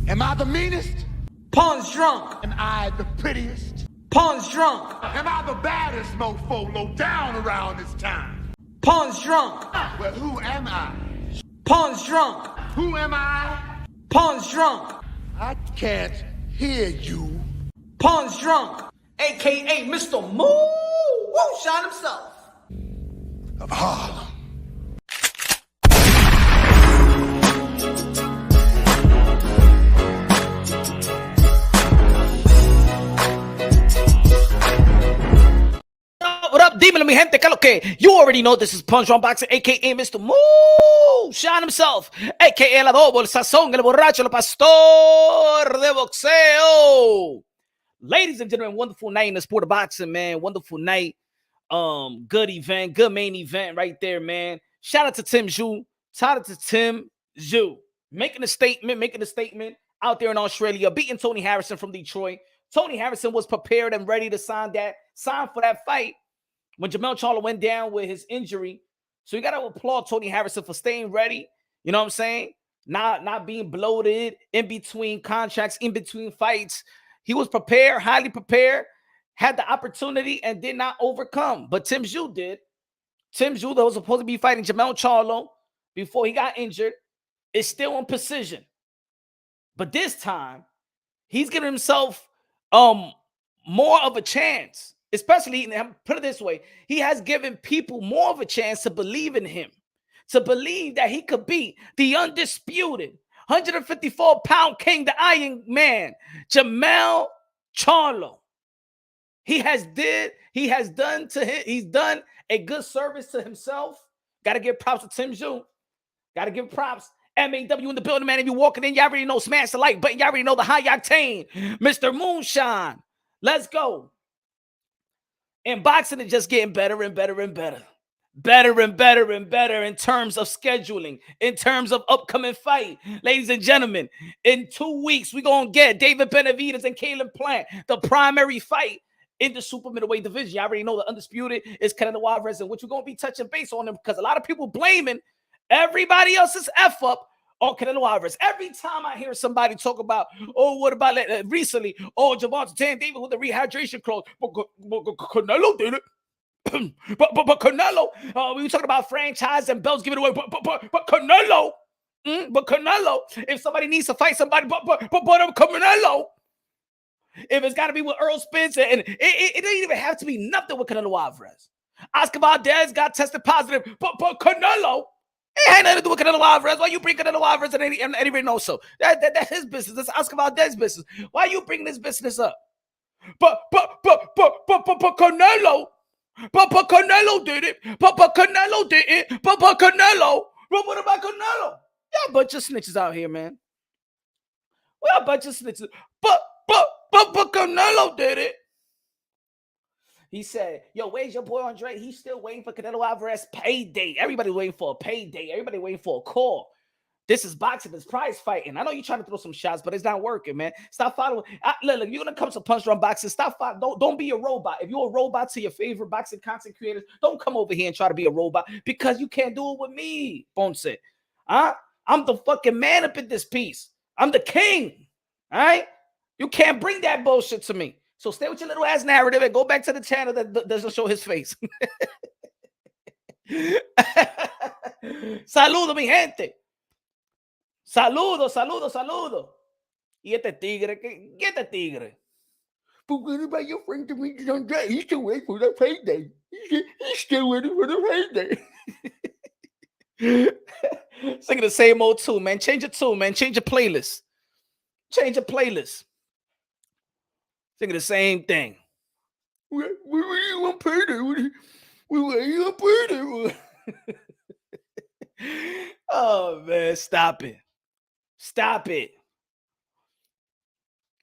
Am I the meanest? Pawn's drunk. Am I the prettiest? Pawn's drunk. Am I the baddest mofo low down around this time? Pawn's drunk. Well, who am I? Pawn's drunk. Who am I? Pawn's drunk. I can't hear you. Pawn's drunk. AKA Mr. Moonshine himself. Of Harlem. What up, Demon? Mi gente, que you already know this is Punch Drunk Boxing, aka Mr. Moonshine himself, aka el adobo, el sazón, el borracho, el pastor de boxeo. Ladies and gentlemen, wonderful night in the sport of boxing, man. Wonderful night. Good event, good main event right there, man. Shout out to Tim Zhu. Shout out to Tim Zhu. Making a statement out there in Australia, beating Tony Harrison from Detroit. Tony Harrison was prepared and ready to sign for that fight when Jermell Charlo went down with his injury. So you got to applaud Tony Harrison for staying ready. You know what I'm saying? Not being bloated in between contracts, in between fights. He was prepared, highly prepared, had the opportunity and did not overcome. But Tim Zhu did. Tim Zhu, that was supposed to be fighting Jermell Charlo before he got injured, is still in position. But this time, he's giving himself more of a chance. Especially, put it this way, he has given people more of a chance to believe in him, to believe that he could beat the undisputed 154-pound king, the Iron Man, Jermell Charlo. He's done a good service to himself. Got to give props to Tim Zhu. Got to give props. MAW in the building, man. If you're walking in, you already know, smash the like button. You already know the high octane, Mr. Moonshine. Let's go. And boxing is just getting better and better and better. Better and better and better in terms of scheduling, in terms of upcoming fight. Ladies and gentlemen, in 2 weeks, we're going to get David Benavidez and Caleb Plant, the primary fight in the super middleweight division. You already know the undisputed is Canelo Alvarez, and which we're going to be touching base on them because a lot of people blaming everybody else's F up on Canelo Alvarez. Every time I hear somebody talk about, oh, what about recently? Oh, Gervonta Davis with the rehydration clause. But Canelo did it. but Canelo, we were talking about franchise and belts giving away. But Canelo, but Canelo, if somebody needs to fight somebody, but Canelo, if it's got to be with Earl Spence, and it doesn't even have to be nothing with Canelo Alvarez. Oscar Valdez got tested positive, but Canelo. It ain't nothing to do with Canelo Alvarez. Why you bring Canelo Alvarez and anybody knows so? That's his business. That's Oscar Valdez's business. Why you bring this business up? But Canelo. But Canelo did it. But Canelo didn't. But Canelo. What about Canelo? Y'all bunch of snitches out here, man. We are a bunch of snitches. But Canelo did it. He said, yo, where's your boy Andre? He's still waiting for Canelo Alvarez payday. Everybody waiting for a payday. Everybody waiting for a call. This is boxing. This prize fighting. I know you're trying to throw some shots, but it's not working, man. Stop following. Look, you're going to come to Punch Drunk Boxing. Stop following. Don't be a robot. If you're a robot to your favorite boxing content creators, don't come over here and try to be a robot because you can't do it with me, Ponce. I'm the fucking man up in this piece. I'm the king. All right? You can't bring that bullshit to me. So stay with your little ass narrative and go back to the channel that doesn't show his face. Saludo, mi gente. Saludo. Y este tigre, get the tigre. But what about your friend Demetrius Andre? He's still waiting for the payday. He's still waiting for the payday. Singing the same old tune, man. Change your tune, man. Change your playlist. Thinking the same thing. What do you want payday? What do you want payday? Oh, man, stop it.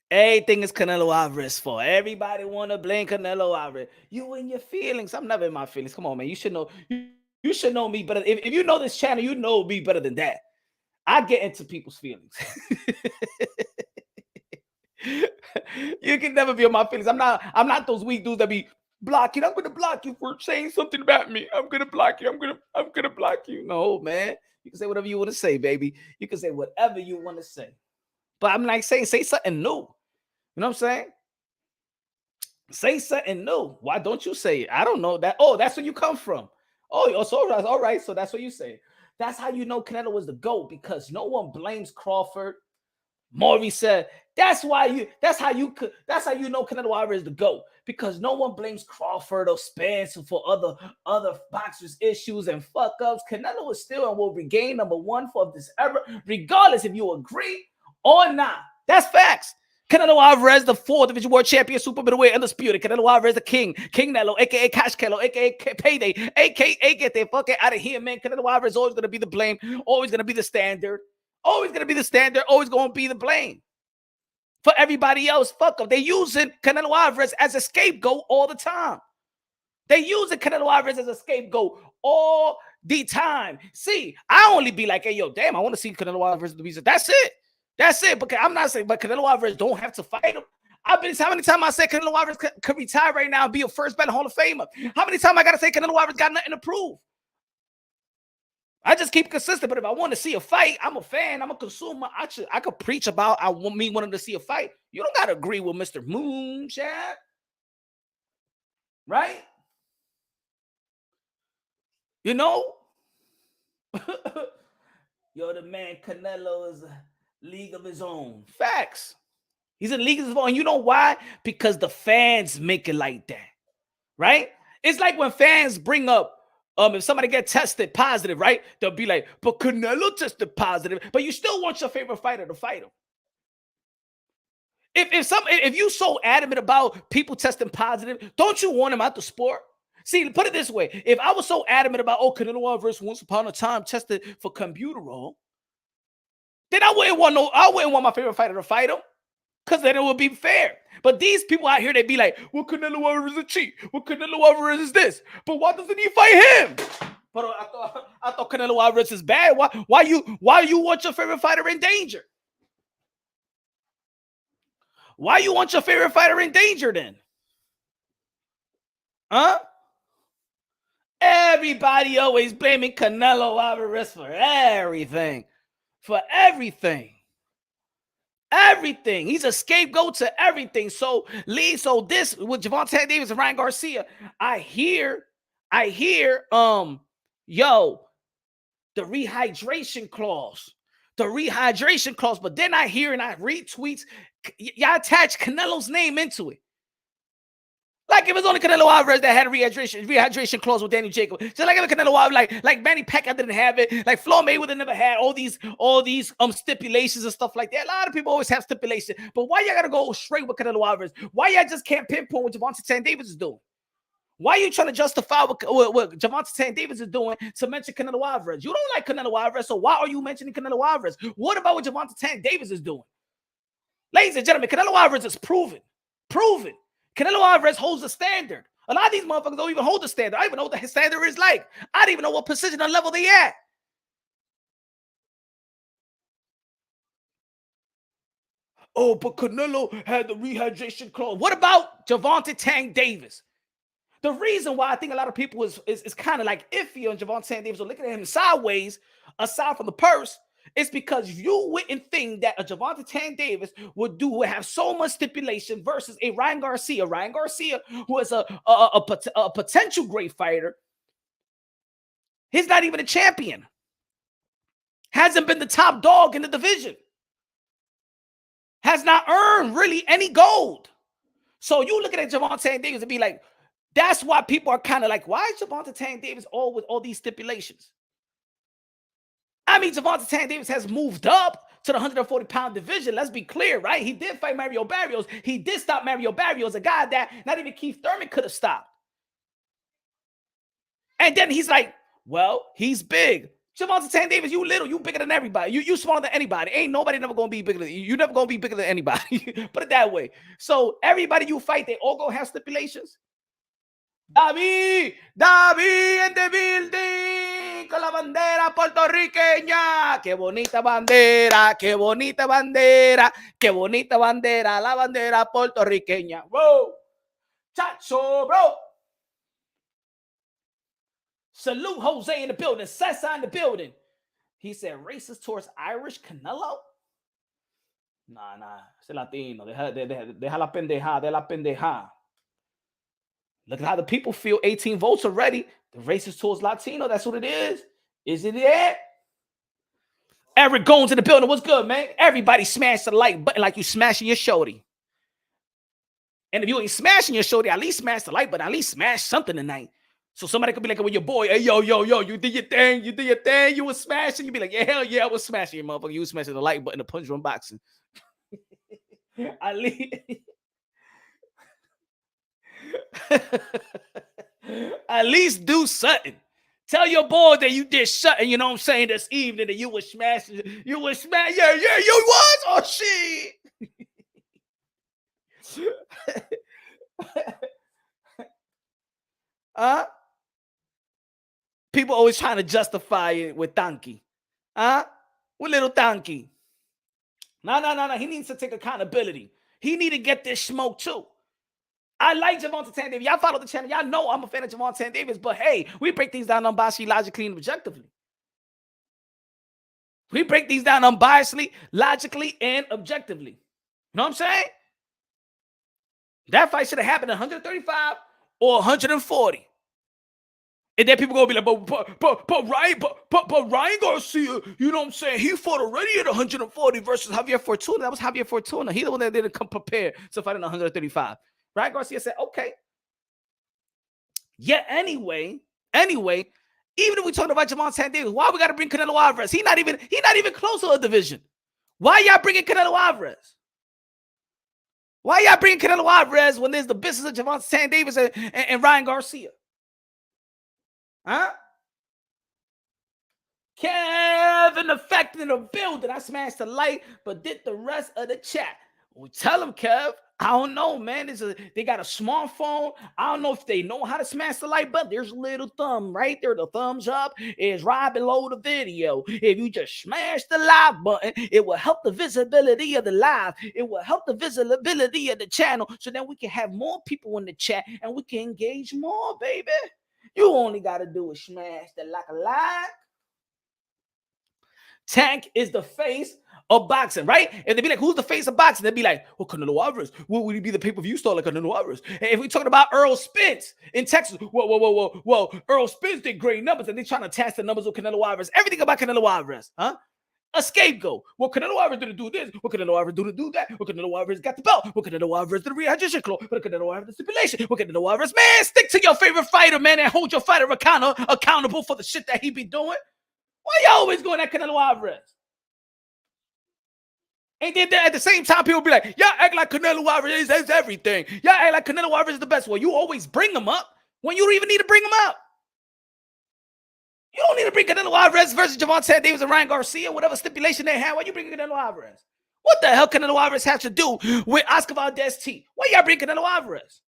Everything is Canelo Alvarez for. Everybody want to blame Canelo Alvarez. You in your feelings. I'm never in my feelings. Come on, man. You should know. You should know me better. If you know this channel, you know me better than that. I get into people's feelings. You can never be on my feelings. I'm not those weak dudes that be blocking. I'm gonna block you for saying something about me. I'm gonna block you. I'm gonna block you. No, man. You can say whatever you want to say, baby. You can say whatever you want to say. But I'm like saying, say something new. You know what I'm saying? Say something new. Why don't you say it? I don't know that. Oh, that's where you come from. Oh, so all right. So that's what you say. That's how you know Canelo was the GOAT, because no one blames Crawford. Maury said, that's how you know Canelo Alvarez is the GOAT, because no one blames Crawford or Spence for other boxers' issues and fuck ups. Canelo is still and will regain #1 for this ever, regardless if you agree or not. That's facts. Canelo Alvarez, the 4th division world champion, super middleweight, undisputed. Canelo Alvarez, the king Nello, aka Cash Kello, aka Payday, aka get the fuck out of here, man. Canelo Alvarez is always gonna be the blame, always gonna be the standard. Always going to be the standard, always going to be the blame for everybody else. Fuck them. They using Canelo Alvarez as a scapegoat all the time. They using Canelo Alvarez as a scapegoat all the time. See, I only be like, hey, yo, damn, I want to see Canelo Alvarez. That's it. That's it. But I'm not saying, but Canelo Alvarez don't have to fight him. I've been, how many times I said Canelo Alvarez could retire right now and be a first ballot Hall of Famer? How many times I got to say Canelo Alvarez got nothing to prove? I just keep consistent, but if I want to see a fight, I'm a fan, I'm a consumer. I could preach about me wanting to see a fight. You don't gotta agree with Mr. Moonshine, right? You know? Yo, the man Canelo is a league of his own. Facts. He's in a league of his own. And you know why? Because the fans make it like that, right? It's like when fans bring up, if somebody get tested positive, right? They'll be like, but Canelo tested positive, but you still want your favorite fighter to fight him. If you so adamant about people testing positive, don't you want him out the sport? See, put it this way: if I was so adamant about Canelo Alvarez once upon a time tested for Combuterol, then I wouldn't want my favorite fighter to fight him, because then it would be fair. But these people out here, they be like, well, Canelo Alvarez is a cheat. Well, Canelo Alvarez is this. But why doesn't he fight him? But I thought Canelo Alvarez is bad. Why you want your favorite fighter in danger? Why you want your favorite fighter in danger then? Huh? Everybody always blaming Canelo Alvarez for everything. For everything. Everything. He's a scapegoat to everything. So this with Gervonta Davis and Ryan Garcia, I hear, yo, the rehydration clause. But then I hear and I read tweets, y'all attach Canelo's name into it. Like it was only Canelo Alvarez that had a rehydration clause with Daniel Jacobs. Just like Canelo Alvarez, like Manny Pacquiao didn't have it. Like Floyd Mayweather never had all these stipulations and stuff like that. A lot of people always have stipulations. But why y'all gotta go straight with Canelo Alvarez? Why y'all just can't pinpoint what Gervonta Davis is doing? Why are you trying to justify what Gervonta Davis is doing to mention Canelo Alvarez? You don't like Canelo Alvarez, so why are you mentioning Canelo Alvarez? What about what Gervonta Davis is doing? Ladies and gentlemen, Canelo Alvarez is proven. Canelo Alvarez holds the standard. A lot of these motherfuckers don't even hold the standard. I don't even know what the standard is like. I don't even know what position or level they at. Oh, but Canelo had the rehydration clause. What about Gervonta Davis? The reason why I think a lot of people is kind of like iffy on Gervonta Davis or looking at him sideways, aside from the purse, it's because you wouldn't think that a Gervonta Davis would have so much stipulation versus a Ryan Garcia. Ryan Garcia, who is a potential great fighter, he's not even a champion. Hasn't been the top dog in the division. Has not earned really any gold. So you looking at Gervonta Davis and be like, that's why people are kind of like, why is Gervonta Davis all with all these stipulations? I mean, Gervonta Davis has moved up to the 140-pound division. Let's be clear, right? He did fight Mario Barrios. He did stop Mario Barrios, a guy that not even Keith Thurman could have stopped. And then he's like, well, he's big. Gervonta Davis, you little, you bigger than everybody. You smaller than anybody. Ain't nobody never gonna be bigger than you. You never gonna be bigger than anybody. Put it that way. So everybody you fight, they all gonna have stipulations. David in the building con la bandera puertorriqueña. Qué bonita bandera, qué bonita bandera, qué bonita bandera, la bandera puertorriqueña. Whoa, chacho, bro. Salute Jose in the building, Cesar in the building. He said racist towards Irish Canelo. Nah, ese latino. Deja la pendeja, de la pendeja. Look at how the people feel. 18 votes already. The racist towards Latino. That's what it is. Is it it? Eric Goins in the building. What's good, man? Everybody smash the like button like you smashing your shorty. And if you ain't smashing your shorty, at least smash the like button. At least smash something tonight. So somebody could be like, with your boy, hey, yo, you did your thing. You did your thing. You was smashing. You be like, yeah, hell yeah, I was smashing your motherfucker. You was smashing the like button, the punch room boxing. At least... At least do something. Tell your boy that you did something, you know what I'm saying, this evening, that you was smashing. You was smashing. Yeah, you was. Oh, shit. People always trying to justify it with Tanky. With little Tanky. No. He needs to take accountability. He need to get this smoke too. I like Gervonta Davis. Y'all follow the channel. Y'all know I'm a fan of Gervonta Davis. But hey, we break things down unbiasedly, logically, and objectively. We break these down unbiasedly, logically, and objectively. You know what I'm saying? That fight should have happened at 135 or 140. And then people gonna be like, but Ryan Garcia, you know what I'm saying? He fought already at 140 versus Javier Fortuna. That was Javier Fortuna. He the one that didn't come prepared to fight at 135. Ryan Garcia said, okay. Yeah, anyway, even if we talking about Gervonta Davis, why we gotta bring Canelo Alvarez? He not even close to a division. Why y'all bringing Canelo Alvarez? Why y'all bringing Canelo Alvarez when there's the business of Gervonta Davis and Ryan Garcia? Kevin effect in the building. I smashed the light, but did the rest of the chat. Well, tell him, Kev. I don't know, man. They got a smartphone. I don't know if they know how to smash the like button. There's a little thumb right there. The thumbs up is right below the video. If you just smash the live button, it will help the visibility of the live. It will help the visibility of the channel so that we can have more people in the chat and we can engage more, baby. You only got to do is smash the like. Tank is the face of boxing, right? And they'd be like, who's the face of boxing? They'd be like, well, Canelo Alvarez. What would he be the pay-per-view star like Canelo Alvarez? And if we're talking about Earl Spence in Texas, well, Earl Spence did great numbers, and they're trying to test the numbers of Canelo Alvarez. Everything about Canelo Alvarez, a scapegoat. Well, Canelo Alvarez didn't do this. Well, Canelo Alvarez didn't do that. Well, Canelo Alvarez got the belt. Well, Canelo Alvarez did the rehydration clause. Well, Canelo Alvarez the stipulation. Well, Canelo Alvarez, man, stick to your favorite fighter, man, and hold your fighter accountable for the shit that he be doing. Why y'all always going at Canelo Alvarez? And then at the same time, people be like, y'all act like Canelo Alvarez is everything. Y'all act like Canelo Alvarez is the best. Well, you always bring him up when you don't even need to bring him up. You don't need to bring Canelo Alvarez versus Gervonta Davis and Ryan Garcia, whatever stipulation they have. Why you bring Canelo Alvarez? What the hell Canelo Alvarez has to do with Oscar Valdez T? Why y'all bring Canelo Alvarez?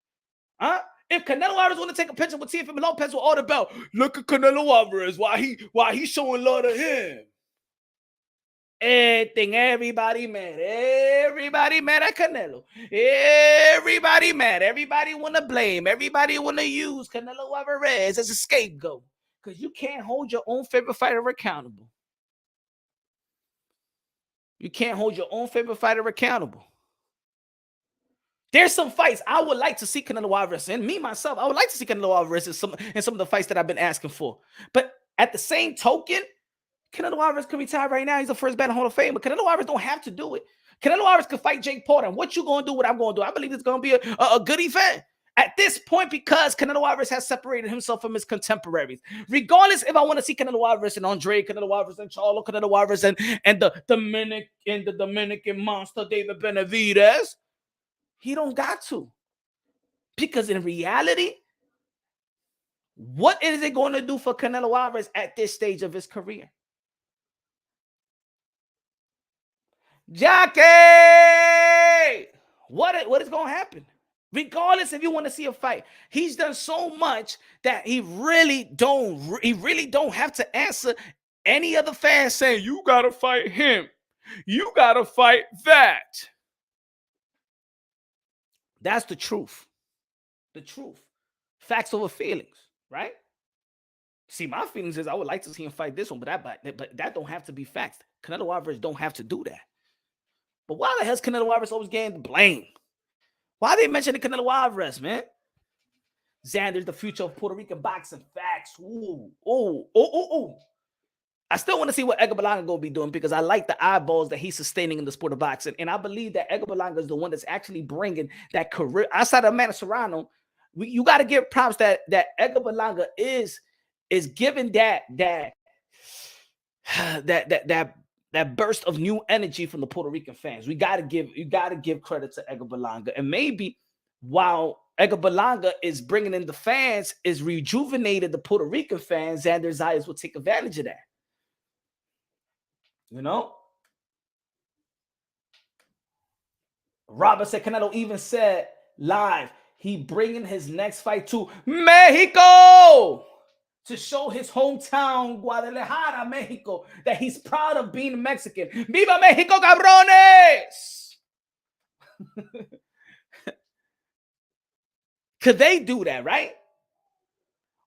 If Canelo Alvarez want to take a picture with Teofimo Lopez with all the belt, look at Canelo Alvarez. Why he showing love to him? Everybody mad. Everybody mad at Canelo. Everybody mad. Everybody want to blame. Everybody want to use Canelo Alvarez as a scapegoat because you can't hold your own favorite fighter accountable. You can't hold your own favorite fighter accountable. There's some fights I would like to see Canelo Alvarez in. Me, myself, I would like to see Canelo Alvarez in some of the fights that I've been asking for. But at the same token, Canelo Alvarez can retire right now. He's the first ballot Hall of Fame. But Canelo Alvarez don't have to do it. Canelo Alvarez could fight Jake Paul. And what you going to do, what I'm going to do. I believe it's going to be a good event. At this point, because Canelo Alvarez has separated himself from his contemporaries. Regardless if I want to see Canelo Alvarez and Andre, Canelo Alvarez and Charlo, Canelo Alvarez and the Dominican monster David Benavidez, he don't got to. Because in reality, what is it going to do for Canelo Alvarez at this stage of his career? Jackie, what is going to happen? Regardless if you want to see a fight, he's done so much that he really don't have to answer any other fan saying, you got to fight him. You got to fight that. That's the truth. The truth. Facts over feelings, right? See, my feelings is I would like to see him fight this one, but that don't have to be facts. Canelo Alvarez don't have to do that. But why the hell's Canelo Alvarez always getting the blame? Why they mentioning Canelo Alvarez, man? Xander's the future of Puerto Rican boxing. Facts. Ooh. I still want to see what Edgar Berlanga going to be doing because I like the eyeballs that he's sustaining in the sport of boxing. And I believe that Edgar Berlanga is the one that's actually bringing that career. Outside of Amanda Serrano, you got to give props that Edgar Berlanga is giving that burst of new energy from the Puerto Rican fans. You got to give credit to Edgar Berlanga. And maybe while Edgar Berlanga is bringing in the fans, is rejuvenated the Puerto Rican fans, Xander Zayas will take advantage of that. You know? Robert said, Canelo even said live, he bringing his next fight to Mexico to show his hometown, Guadalajara, Mexico, that he's proud of being Mexican. Viva Mexico, cabrones! Could they do that, right?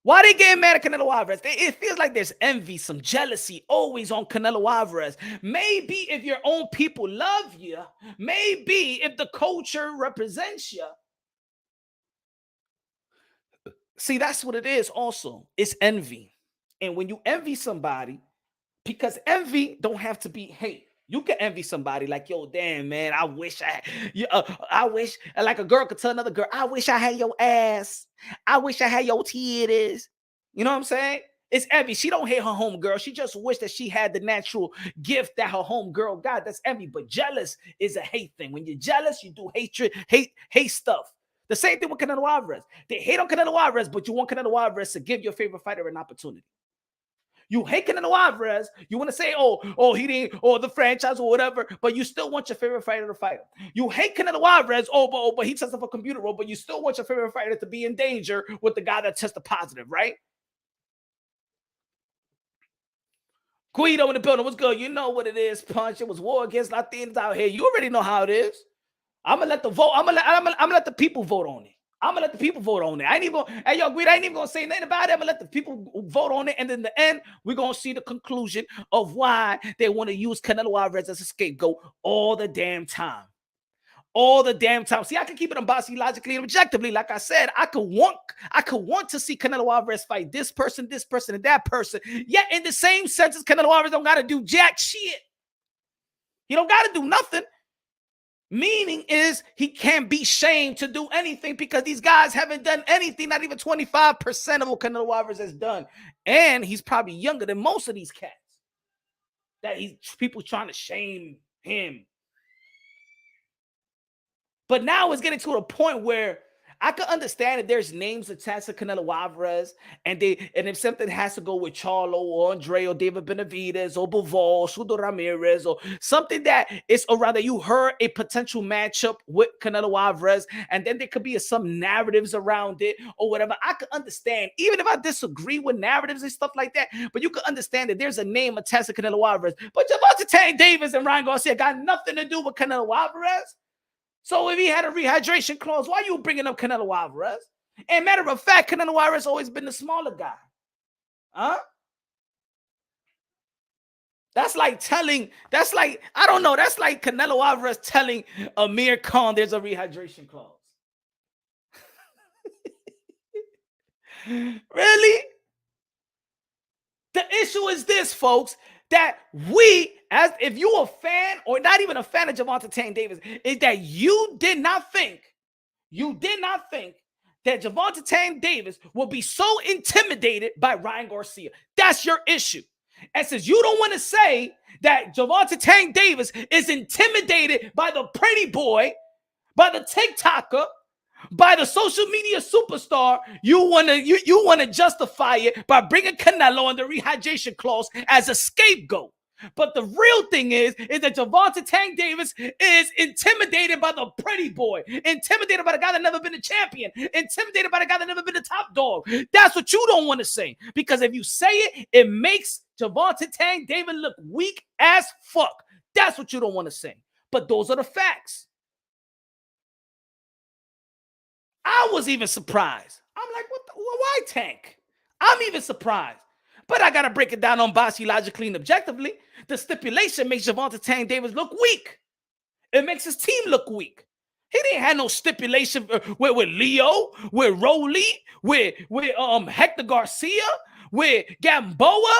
Why they getting mad at Canelo Alvarez? It feels like there's envy, some jealousy always on Canelo Alvarez. Maybe if your own people love you, maybe if the culture represents you. See, that's what it is also. It's envy. And when you envy somebody, because envy don't have to be hate. You can envy somebody like, yo, damn, man, I wish, like a girl could tell another girl, I wish I had your ass. I wish I had your titties. You know what I'm saying? It's envy. She don't hate her home girl. She just wish that she had the natural gift that her home girl got. That's envy. But jealous is a hate thing. When you're jealous, you do hatred, hate stuff. The same thing with Canelo Alvarez. They hate on Canelo Alvarez, but you want Canelo Alvarez to give your favorite fighter an opportunity. You hate Canelo Alvarez. You want to say, oh, he didn't, or the franchise or whatever, but you still want your favorite fighter to fight him. You hate Canelo Alvarez, but he tested for computer role, but you still want your favorite fighter to be in danger with the guy that tested positive, right? Guido in the building. What's good? You know what it is, Punch. It was war against Latinos out here. You already know how it is. I'm gonna let the vote. I'm gonna let the people vote on it. I'm gonna let the people vote on it. I ain't even gonna, hey, yo, Guido, I ain't even gonna say nothing about it. I'm gonna let the people vote on it, and in the end, we're gonna see the conclusion of why they want to use Canelo Alvarez as a scapegoat all the damn time. All the damn time. See, I can keep it unbiased, logically and objectively. Like I said, I could want to see Canelo Alvarez fight this person, and that person. Yet, in the same sentence, Canelo Alvarez don't gotta do jack shit. He don't gotta do nothing. Meaning is he can't be shamed to do anything because these guys haven't done anything, not even 25% of what Canelo Alvarez has done. And he's probably younger than most of these cats. That people trying to shame him. But now it's getting to a point where I can understand if there's names attached to Canelo Alvarez, and if something has to go with Charlo or Andre or David Benavidez or Bivol, Sudo Ramirez, or something that is around that you heard a potential matchup with Canelo Alvarez, and then there could be some narratives around it or whatever. I could understand, even if I disagree with narratives and stuff like that, but you can understand that there's a name attached to Canelo Alvarez. But Gervonta Davis and Ryan Garcia got nothing to do with Canelo Alvarez. So if he had a rehydration clause, why are you bringing up Canelo Alvarez? And matter of fact, Canelo Alvarez always been the smaller guy. Huh? That's like Canelo Alvarez telling Amir Khan there's a rehydration clause. Really? The issue is this, folks, that if you're a fan or not even a fan of Gervonta Davis, is that you did not think that Gervonta Davis will be so intimidated by Ryan Garcia. That's your issue. And since you don't want to say that Gervonta Davis is intimidated by the pretty boy, by the TikToker, by the social media superstar, you want to justify it by bringing Canelo and the rehydration clause as a scapegoat. But the real thing is that Gervonta Davis is intimidated by the pretty boy, intimidated by the guy that never been a champion, intimidated by the guy that never been a top dog. That's what you don't want to say, because if you say it, it makes Gervonta Davis look weak as fuck. That's what you don't want to say. But those are the facts. I was even surprised. I'm like, why Tank? I'm even surprised. But I got to break it down on bossy, logically, and objectively. The stipulation makes Gervonta Davis look weak. It makes his team look weak. He didn't have no stipulation with Leo, with Rolly, with Hector Garcia, with Gamboa,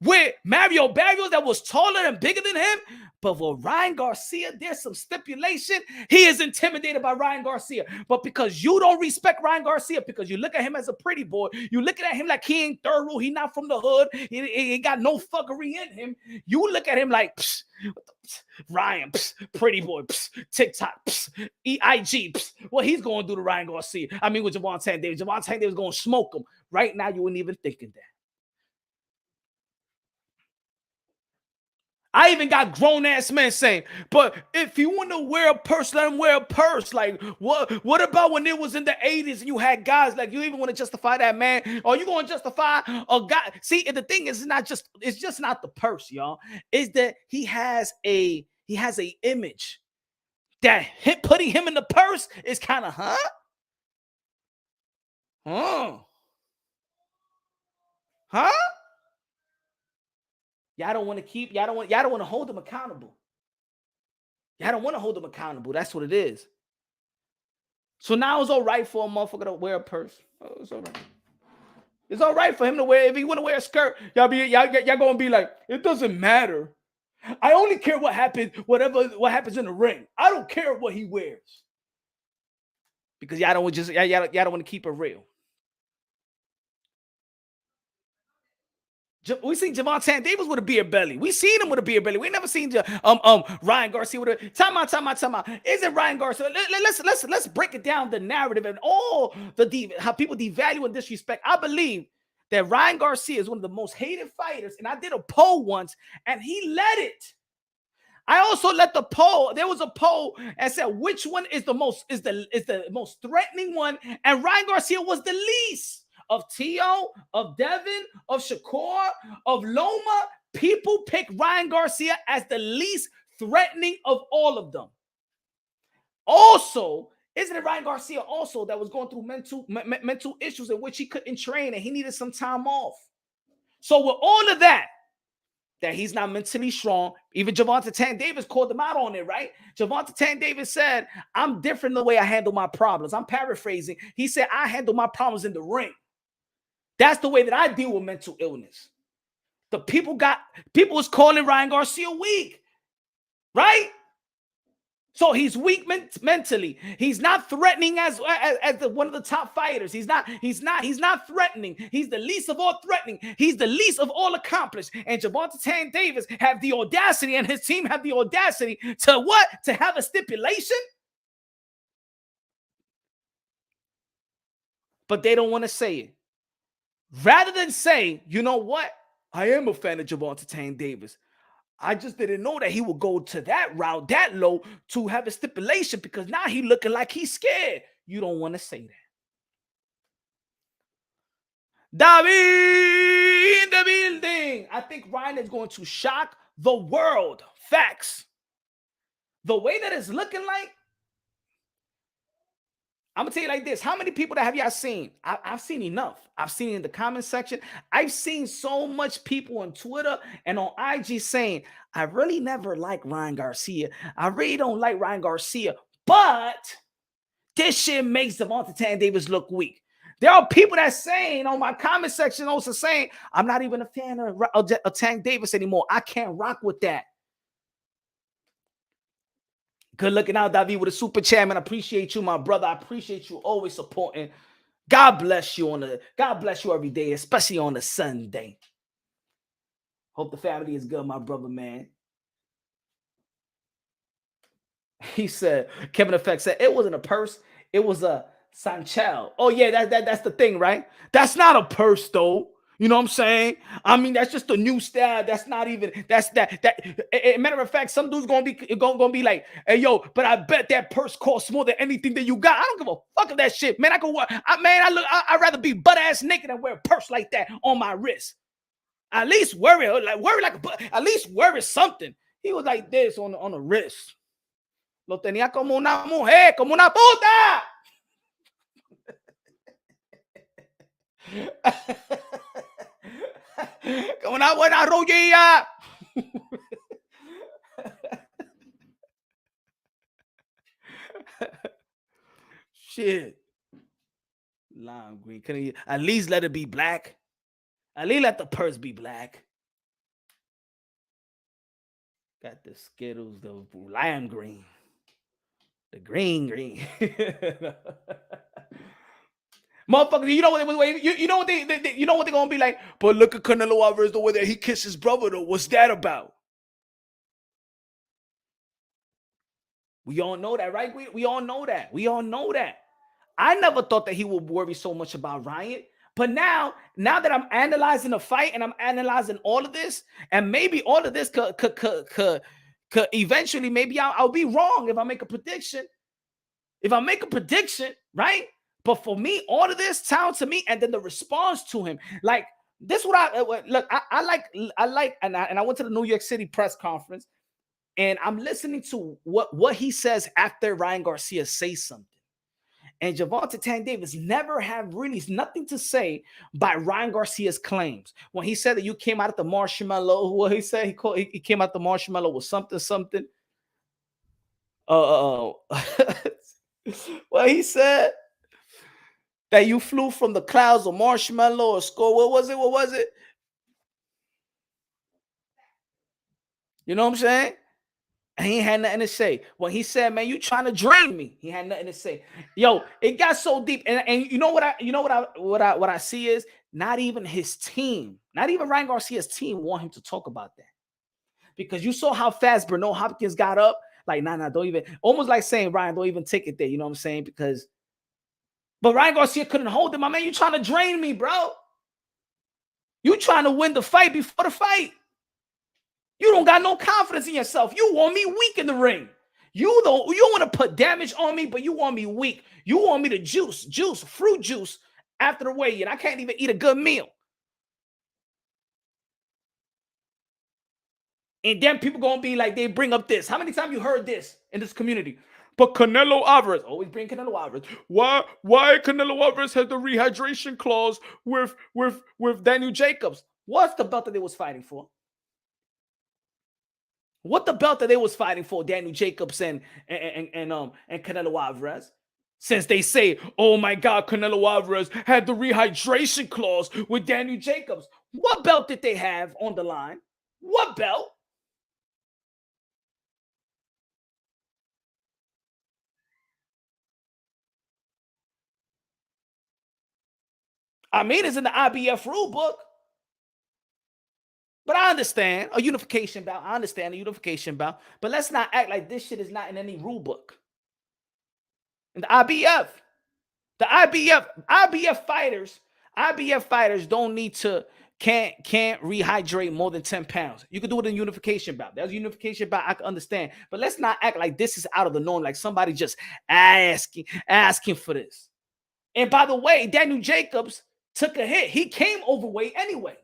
with Mario Barrios that was taller and bigger than him. But for Ryan Garcia, there's some stipulation. He is intimidated by Ryan Garcia. But because you don't respect Ryan Garcia, because you look at him as a pretty boy, you looking at him like he ain't thorough, he not from the hood, he got no fuckery in him. You look at him like, Ryan, pretty boy, TikTok, EIG. What he's going to do to Ryan Garcia. I mean, with Gervonta Davis. Gervonta Davis going to smoke him. Right now, you wouldn't even think of that. I even got grown-ass men saying, but if you want to wear a purse, let him wear a purse. Like, what about when it was in the 80s and you had guys like, you even want to justify that, man? Or you going to justify a guy? See, the thing is, it's just not the purse, y'all. Is that he has a image that putting him in the purse is kind of, Huh? Y'all don't want to hold them accountable. Y'all don't want to hold them accountable. That's what it is. So now it's all right for a motherfucker to wear a purse. Oh, it's all right. It's all right for him to wear. If he want to wear a skirt, y'all gonna be like, it doesn't matter. I only care what happens in the ring. I don't care what he wears. Because y'all don't want to keep it real. We seen Gervonta Davis with a beer belly. We seen him with a beer belly. We never seen Ryan Garcia with a time out. Isn't Ryan Garcia? Let's break it down, the narrative and all how people devalue and disrespect. I believe that Ryan Garcia is one of the most hated fighters, and I did a poll once, and he led it. I also let the poll. There was a poll and said which one is the most threatening one, and Ryan Garcia was the least. Of Tio, of Devin, of Shakur, of Loma, people pick Ryan Garcia as the least threatening of all of them. Also, isn't it Ryan Garcia also that was going through mental issues in which he couldn't train and he needed some time off? So with all of that he's not mentally strong, even Gervonta Davis called him out on it, right? Gervonta Davis said, I'm different the way I handle my problems. I'm paraphrasing. He said, I handle my problems in the ring. That's the way that I deal with mental illness. The people was calling Ryan Garcia weak, right? So he's weak mentally. He's not threatening as one of the top fighters. He's not threatening. He's the least of all threatening. He's the least of all accomplished. And Gervonta Davis have the audacity, and his team have the audacity to what? To have a stipulation? But they don't want to say it. Rather than say, you know what? I am a fan of Gervonta Davis. I just didn't know that he would go to that route, that low, to have a stipulation, because now he looking like he's scared. You don't want to say that. David in the building. I think Ryan is going to shock the world. Facts. The way that it's looking like, I'm going to tell you like this. How many people that have y'all seen? I've seen enough. I've seen it in the comment section. I've seen so much people on Twitter and on IG saying, I really never liked Ryan Garcia. I really don't like Ryan Garcia. But this shit makes Gervonta Davis look weak. There are people that saying on my comment section also saying, I'm not even a fan of Tank Davis anymore. I can't rock with that. Good looking out, David, with a super chat, man. I appreciate you, my brother. I appreciate you always supporting. God bless you every day, especially on a Sunday. Hope the family is good, my brother, man. He said, Kevin Effect said, it wasn't a purse, it was a Sanchel. Oh, yeah, that's the thing, right? That's not a purse, though. You know what I'm saying? I mean, that's just a new style. That's not even, matter of fact, some dude's gonna be like, hey, yo, but I bet that purse costs more than anything that you got. I don't give a fuck of that shit, man. I'd rather be butt ass naked than wear a purse like that on my wrist. At least wear something. He was like this on the wrist. Lo tenía como una mujer, como una puta. Como una buena rodilla. Shit. Lime green. Can he at least let it be black? At least let the purse be black. Got the Skittles, the lime green. The green. Motherfucker, you know what you know what you know what they're gonna be like, but look at Canelo Alvarez, the way that he kissed his brother though. What's that about? We all know that, right? We all know that. We all know that. I never thought that he would worry so much about Ryan. But now that I'm analyzing the fight and I'm analyzing all of this, and maybe all of this could eventually, maybe I'll be wrong if I make a prediction. If I make a prediction, right? But for me, all of this sounds to me, and then the response to him, like this, what I look, I like, and I went to the New York City press conference, and I'm listening to what he says after Ryan Garcia says something. And Gervonta Davis never had really nothing to say by Ryan Garcia's claims. When he said that you came out of the marshmallow, what he said, he came out the marshmallow with something. Well, he said that you flew from the clouds of marshmallow or score. What was it? You know what I'm saying? And he had nothing to say. When he said, "Man, you trying to drain me," he had nothing to say. Yo, it got so deep. And you know what I see is not even his team, not even Ryan Garcia's team want him to talk about that. Because you saw how fast Bernal Hopkins got up. Like, nah, don't even, almost like saying, Ryan, don't even take it there. You know what I'm saying? But Ryan Garcia couldn't hold him. My man, you trying to drain me, bro. You trying to win the fight before the fight. You don't got no confidence in yourself. You want me weak in the ring. You want to put damage on me, but you want me weak. You want me to fruit juice after the weigh-in. I can't even eat a good meal. And then people going to be like, they bring up this. How many times you heard this in this community? But Canelo Alvarez, always bring Canelo Alvarez. Why Canelo Alvarez has the rehydration clause with Daniel Jacobs? What's the belt that they was fighting for? What the belt that they was fighting for, Daniel Jacobs and Canelo Alvarez? Since they say, oh my God, Canelo Alvarez had the rehydration clause with Daniel Jacobs. What belt did they have on the line? What belt? I mean, it's in the IBF rule book. But I understand a unification bout. I understand a unification bout. But let's not act like this shit is not in any rule book. In the IBF, IBF fighters don't need to, can't rehydrate more than 10 pounds. You can do it in unification bout. That's unification bout. I can understand. But let's not act like this is out of the norm, like somebody just asking for this. And by the way, Daniel Jacobs took a hit. He came overweight anyway.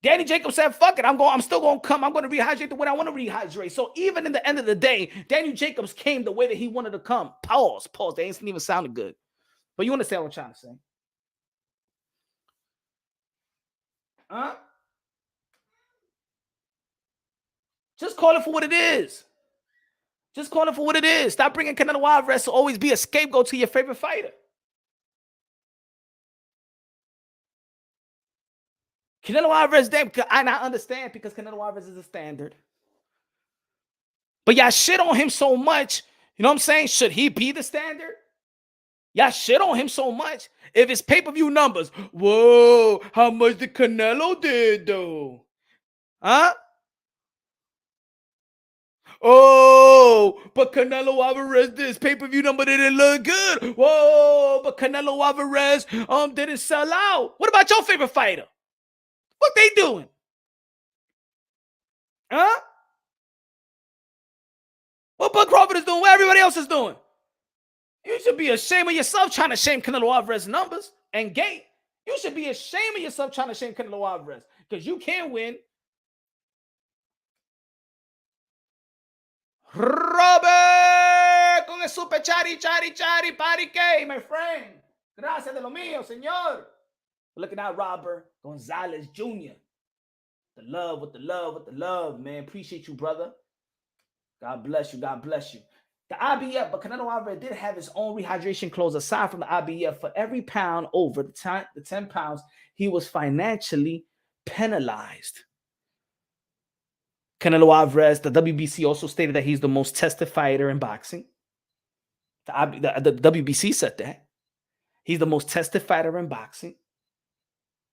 Danny Jacobs said, fuck it, I'm still going to come. I'm going to rehydrate the way I want to rehydrate. So even in the end of the day, Daniel Jacobs came the way that he wanted to come. Pause. They ain't even sounded good. But you understand what I'm trying to say. Huh? Just call it for what it is. Just call it for what it is. Stop bringing Canelo Alvarez to always be a scapegoat to your favorite fighter. Canelo Alvarez, and I understand because Canelo Alvarez is a standard. But y'all shit on him so much. You know what I'm saying? Should he be the standard? Y'all shit on him so much. If it's pay-per-view numbers, whoa, how much did Canelo did though? Huh? Oh, but Canelo Alvarez, this pay-per-view number didn't look good. Whoa, but Canelo Alvarez didn't sell out. What about your favorite fighter? What they doing? Huh? What Bud Crawford is doing? What everybody else is doing? You should be ashamed of yourself trying to shame Canelo Alvarez numbers and gate. You should be ashamed of yourself trying to shame Canelo Alvarez because you can win. Robert, con el super chari, party que, my friend. Gracias de lo mío, señor. Looking at Robert Gonzalez Jr. The love with the love, man. Appreciate you, brother. God bless you. The IBF, but Canelo Alvarez did have his own rehydration clause aside from the IBF. For every pound over the 10 pounds, he was financially penalized. Canelo Alvarez, the WBC also stated that he's the most tested fighter in boxing. The WBC said that. He's the most tested fighter in boxing.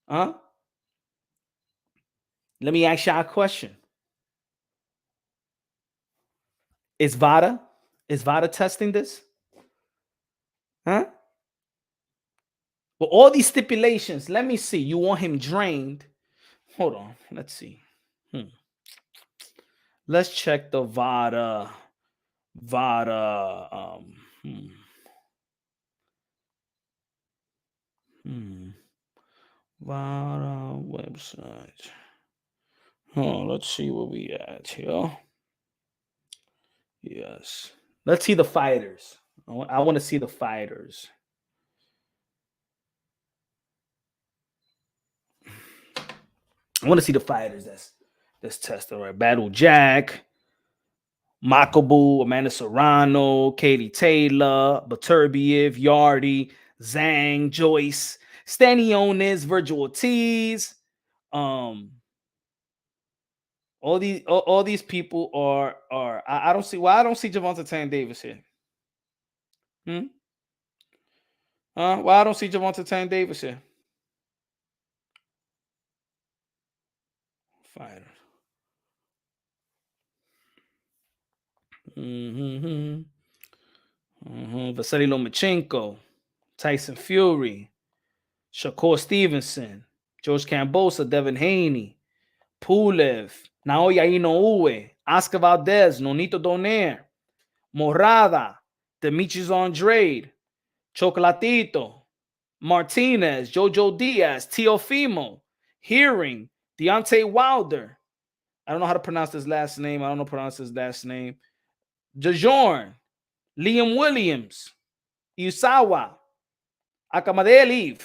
Let me ask y'all a question. Is VADA testing this? With all these stipulations, let me see. You want him drained. Hold on. Let's see. Let's check the VADA. VADA website. Oh, let's see where we at here. Yes. Let's see the fighters. I want to see the fighters. I want to see the fighters that's tested. All right. Battle Jack, Makabu, Amanda Serrano, Katie Taylor, Baturbiev, Yardy, Zhang, Joyce, Stanionis, Virgil Ortiz. All these people are I don't see why I don't see Gervonta Davis here. Why I don't see Gervonta Davis here? Fighters. Vasily Lomachenko, Tyson Fury, Shakur Stevenson, George Kambosa, Devin Haney, Pulev, Naoya Inoue, Oscar Valdez, Nonito Donaire, Morada, Demetrius Andrade, Chocolatito, Martinez, Jojo Diaz, Teofimo, Hearing, Deontay Wilder. I don't know how to pronounce his last name. Jajorn, Liam Williams, Usawa, Akamadelev,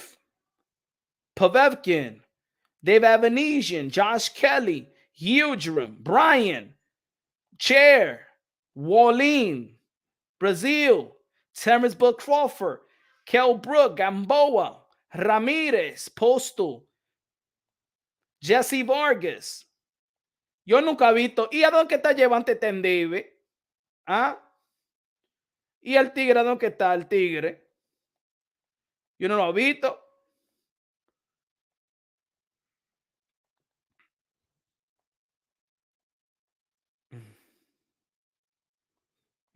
Pavevkin, Dave Avanesian, Josh Kelly, Yildirim, Brian, Chair, Wallin, Brazil, Terrence Bud Crawford, Kell Brook, Gamboa, Ramirez, Postal, Jesse Vargas. Yo nunca he visto. ¿Y a dónde está Gervonta Davis? ¿Y el tigre? ¿A dónde está el tigre? Yo no lo he visto.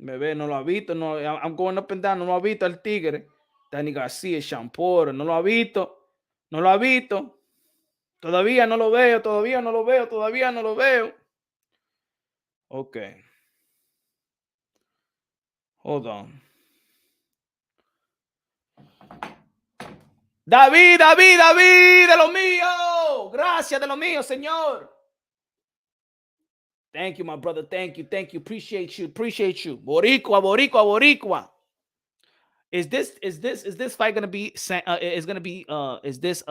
Bebé, no lo ha visto. No, I'm going up and down. No lo ha visto el tigre. Danny Garcia, Shamporo. No lo ha visto. No lo ha visto. Todavía no lo veo. Todavía no lo veo. Todavía no lo veo. Ok. Hold on. David, de lo mío. Gracias de lo mío, señor. Thank you, my brother. Thank you. Appreciate you. Boricua. Is this fight gonna be? Is this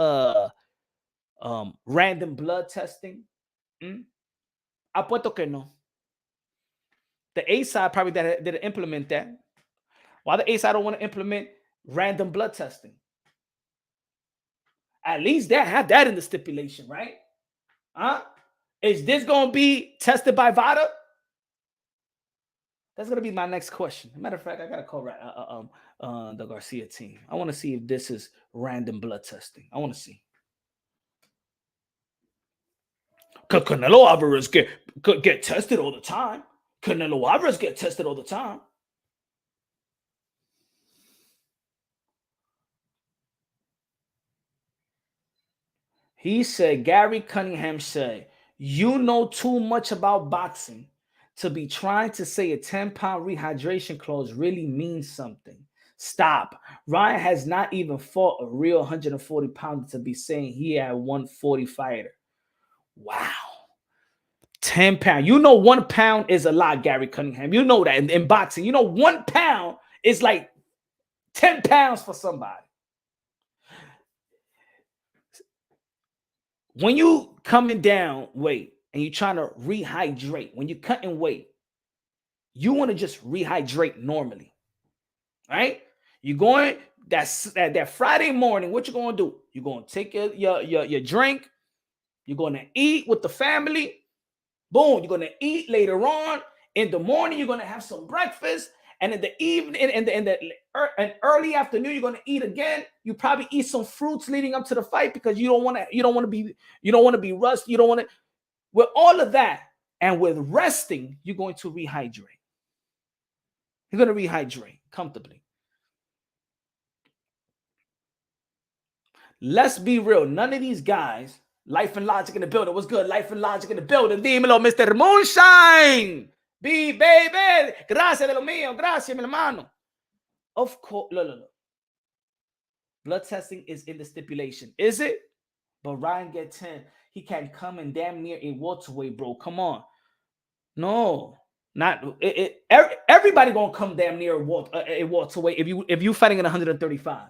random blood testing? Apuesto que no. The A side probably didn't implement that. Why the A side don't want to implement random blood testing? At least that have that in the stipulation, right? Is this going to be tested by VADA? That's going to be my next question. Matter of fact, I got to call the Garcia team. I want to see if this is random blood testing. I want to see. Could Canelo Alvarez get tested all the time? Canelo Alvarez get tested all the time. He said, Gary Cunningham said, you know too much about boxing to be trying to say a 10-pound rehydration clause really means something. Stop. Ryan has not even fought a real 140-pounder to be saying he had 140 fighter. Wow. 10 pounds. You know 1 pound is a lot, Gary Cunningham. You know that in boxing. You know 1 pound is like 10 pounds for somebody. When you coming down weight and you're trying to rehydrate, when you're cutting weight, you want to just rehydrate normally, right? You're going that Friday morning. What you going to do? You're going to take your drink. You're going to eat with the family. Boom. You're going to eat later on in the morning. You're going to have some breakfast, and in the evening, and early afternoon, you're going to eat again. You probably eat some fruits leading up to the fight because you don't want to be rushed. You don't want to. With all of that and with resting, you're going to rehydrate. You're going to rehydrate comfortably. Let's be real. None of these guys, Life and Logic in the building. What's good? Life and Logic in the building. Dímelo, Mr. Moonshine. Be baby. Gracias de lo mío. Gracias, mi hermano. Of course. Look. Blood testing is in the stipulation. Is it? But Ryan get 10. He can come in damn near a welterweight, bro. Come on. No. Not everybody gonna come damn near a welterweight if you fighting at 135.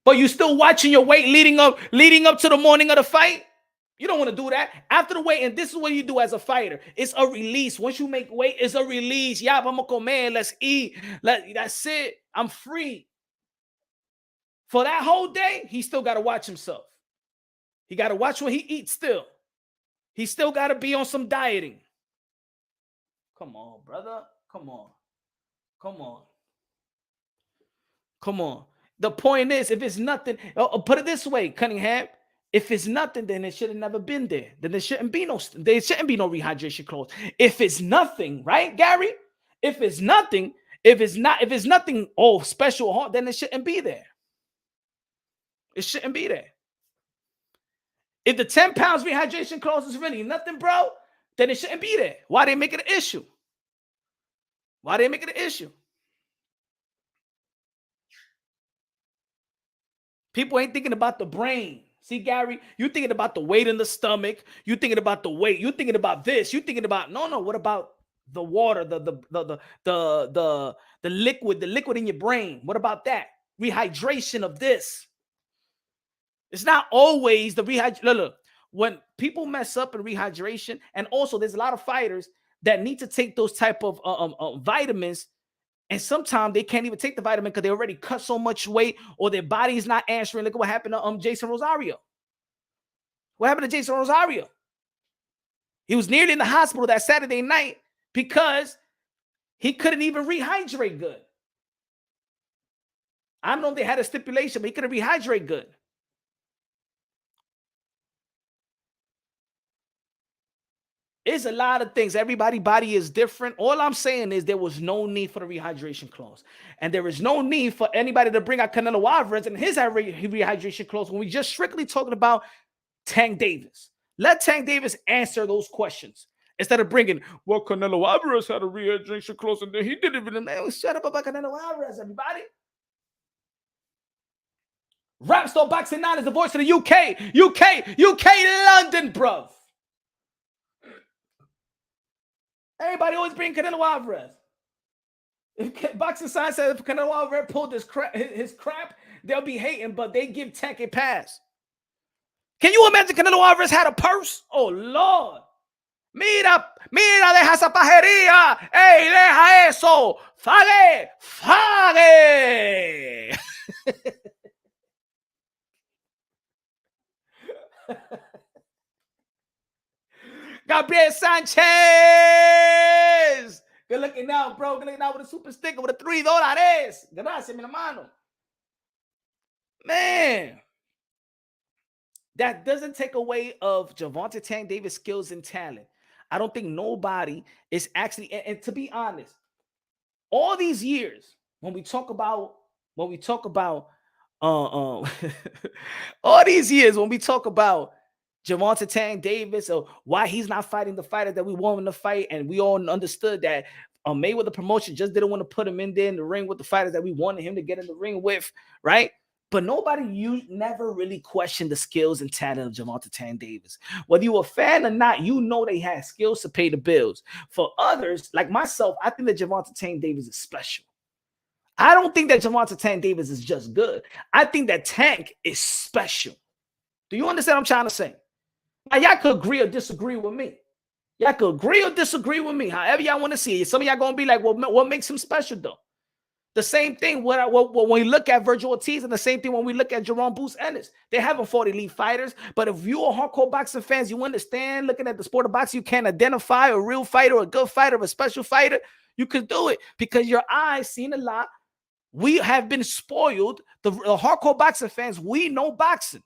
But you still watching your weight leading up to the morning of the fight. You don't want to do that after the weight. And this is what you do as a fighter. It's a release. Once you make weight, it's a release. Yeah, vamos a comer. Let's eat. That's it. I'm free. For that whole day, he still got to watch himself. He got to watch what he eats still. He still got to be on some dieting. Come on, brother. Come on. The point is, if it's nothing, put it this way, Cunningham. If it's nothing, then it should have never been there. Then there shouldn't be no rehydration clause. If it's nothing, right, Gary? If it's nothing, special, then it shouldn't be there. It shouldn't be there. If the 10 pounds rehydration clause is really nothing, bro, then it shouldn't be there. Why they make it an issue? People ain't thinking about the brain. See, Gary, you thinking about the weight in the stomach. You thinking about the weight. You thinking about this. You thinking about no. What about the water, the liquid in your brain? What about that? Rehydration of this. It's not always the rehydration. Look, when people mess up in rehydration, and also there's a lot of fighters that need to take those type of vitamins. And sometimes they can't even take the vitamin because they already cut so much weight or their body is not answering. Look at what happened to Jason Rosario. What happened to Jason Rosario? He was nearly in the hospital that Saturday night because he couldn't even rehydrate good. I don't know if they had a stipulation, but he couldn't rehydrate good. It's a lot of things. Everybody's body is different. All I'm saying is there was no need for the rehydration clause. And there is no need for anybody to bring out Canelo Alvarez and his rehydration clause when we just strictly talking about Tank Davis. Let Tank Davis answer those questions instead of bringing, well, Canelo Alvarez had a rehydration clause and then he didn't even. Man, shut up about Canelo Alvarez, everybody. Rapstar Boxing 9 is the voice of the UK, London, bruv. Everybody always bring Canelo Alvarez. If Boxing Science says if Canelo Alvarez pulled his crap, they'll be hating, but they give Tank a pass. Can you imagine Canelo Alvarez had a purse? Oh, Lord. Mira, deja esa pajería. Ey, deja eso. Fague. Gabriel Sanchez. Good looking out, bro. Good looking out with a super sticker with a $3. Gracias, mi hermano. Man. That doesn't take away of Gervonta Tank Davis' skills and talent. I don't think nobody is actually, and to be honest, all these years, when we talk about all these years when we talk about Gervonta Tank Davis or why he's not fighting the fighter that we want him to fight, and we all understood that Mayweather promotion just didn't want to put him in there in the ring with the fighters that we wanted him to get in the ring with, right? But you never really questioned the skills and talent of Gervonta Tank Davis. Whether you're a fan or not, you know they had skills to pay the bills. For others, like myself, I think that Gervonta Tank Davis is special. I don't think that Gervonta Tank Davis is just good. I think that Tank is special. Do you understand what I'm trying to say? Now, y'all could agree or disagree with me. Y'all could agree or disagree with me, however y'all want to see it. Some of y'all going to be like, well, what makes him special, though? The same thing when we look at Virgil Ortiz, and the same thing when we look at Jerome Bruce Ennis. They haven't fought elite fighters, but if you're a hardcore boxing fans, you understand, looking at the sport of boxing, you can identify a real fighter, a good fighter, a special fighter. You can do it because your eyes seen a lot. We have been spoiled. The hardcore boxing fans, we know boxing.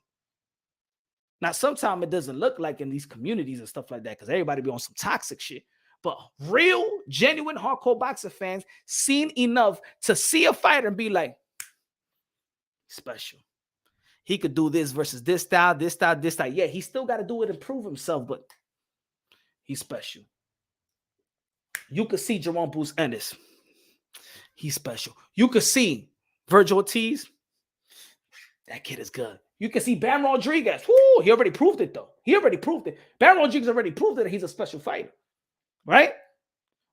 Now, sometimes it doesn't look like in these communities and stuff like that because everybody be on some toxic shit. But real, genuine, hardcore boxing fans seen enough to see a fighter and be like, special. He could do this versus this style, this style, this style. Yeah, he still got to do it and prove himself, but he's special. You could see Jerome Bruce Ennis. He's special. You could see Virgil Ortiz. That kid is good. You can see Baron Rodriguez. Woo, he already proved it, though. He already proved it. Baron Rodriguez already proved it that he's a special fighter. Right?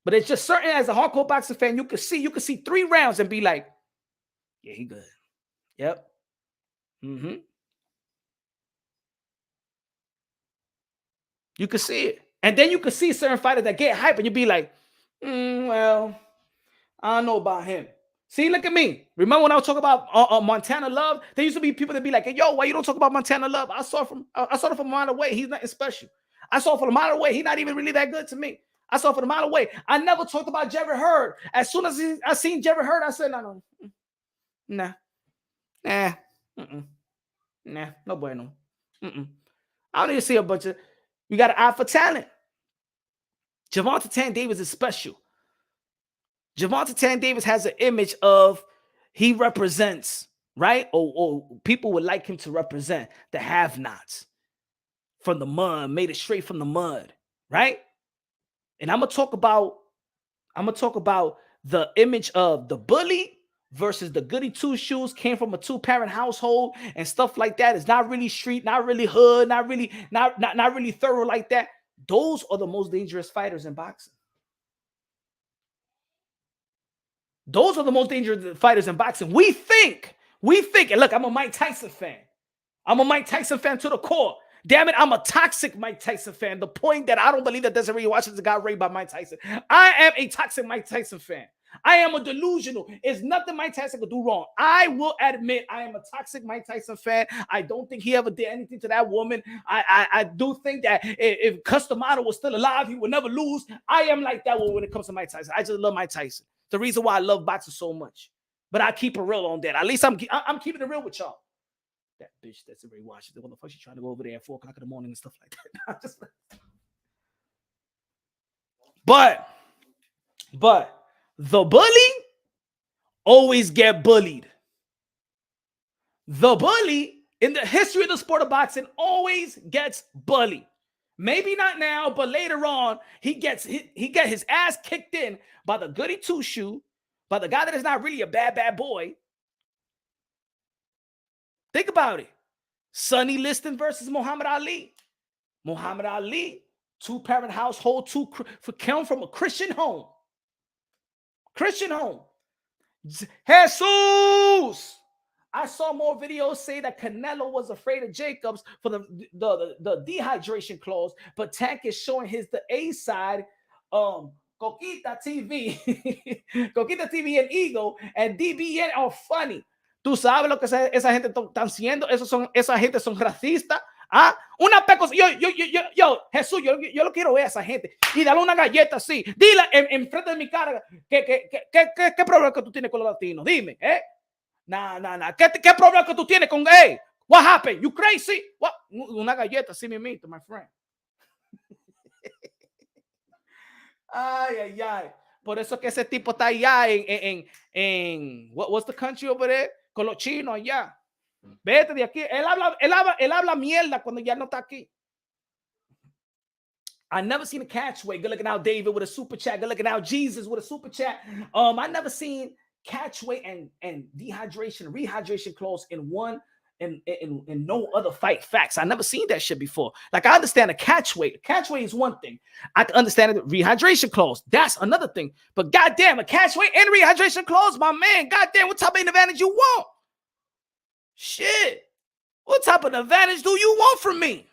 But it's just certain as a hardcore boxing fan, you can see 3 rounds and be like, yeah, he good. Yep. Mm-hmm. You can see it. And then you can see certain fighters that get hype and you be like, well, I don't know about him. See, look at me. Remember when I was talking about Montana Love? There used to be people that be like, hey, yo, why you don't talk about Montana Love? I saw it from a mile away. He's nothing special. I saw it from a mile away. He's not even really that good to me. I saw it from a mile away. I never talked about Jerry Hurd. As soon as I seen Jerry Hurd, I said, no. Nah. Nah, no bueno. I don't even see a bunch of, you got an eye for talent. Gervonta Davis is special. Gervonta Davis has an image of he represents, right? Or people would like him to represent the have-nots from the mud, made it straight from the mud, right? And I'm gonna talk about the image of the bully versus the goody two-shoes, came from a 2-parent household and stuff like that. It's not really street, not really hood, not really thorough like that. Those are the most dangerous fighters in boxing. Those are the most dangerous fighters in boxing. We think, and look, I'm a Mike Tyson fan. I'm a Mike Tyson fan to the core. Damn it, I'm a toxic Mike Tyson fan. The point that I don't believe that Desiree Washington got raped by Mike Tyson. I am a toxic Mike Tyson fan. I am a delusional. It's nothing Mike Tyson could do wrong. I will admit I am a toxic Mike Tyson fan. I don't think he ever did anything to that woman. I do think that if Customado was still alive, he would never lose. I am like that when it comes to Mike Tyson. I just love Mike Tyson. The reason why I love boxing so much. But I keep it real on that. At least I'm keeping it real with y'all. That bitch that's Ray Washington. What the fuck she trying to go over there at 4 o'clock in the morning and stuff like that? But the bully always get bullied. The bully in the history of the sport of boxing always gets bullied. Maybe not now, but later on, he get his ass kicked in by the goody two-shoe, by the guy that is not really a bad boy. Think about it. Sonny Liston versus Muhammad Ali. Muhammad Ali, 2-parent household, come from a Christian home. Christian home. Jesus! I saw more videos say that Canelo was afraid of Jacobs for the dehydration clause, but Tank is showing the A side. Coquita TV, Coquita TV and Ego and DBN are funny. Tú sabes lo que esa gente están haciendo. Esa gente son racistas. ¿Ah? Una pecosa. Yo, Jesús, yo lo quiero ver a esa gente. Y dale una galleta así. Dile en frente de mi cara ¿qué problema que tú tienes con los latinos? Dime, ¿eh? Nah. ¿Qué problema que tú tienes con gay? What happened? You crazy? What? Una galleta así mismito, my friend. Ay. Por eso que ese tipo está allá en what's the country over there? Con los chinos allá. Vete de aquí. Él habla mierda cuando ya no está aquí. I never seen a catchweight. Good looking out, David, with a super chat. Good looking out, Jesus, with a super chat. I never seen catchweight and rehydration clause in one and no other fight facts. I never seen that shit before. Like, I understand a catchweight. Catchweight is one thing. I can understand the rehydration clause. That's another thing. But goddamn, a catchweight and rehydration clause, my man. Goddamn, what type of advantage you want? Shit. What type of advantage do you want from me?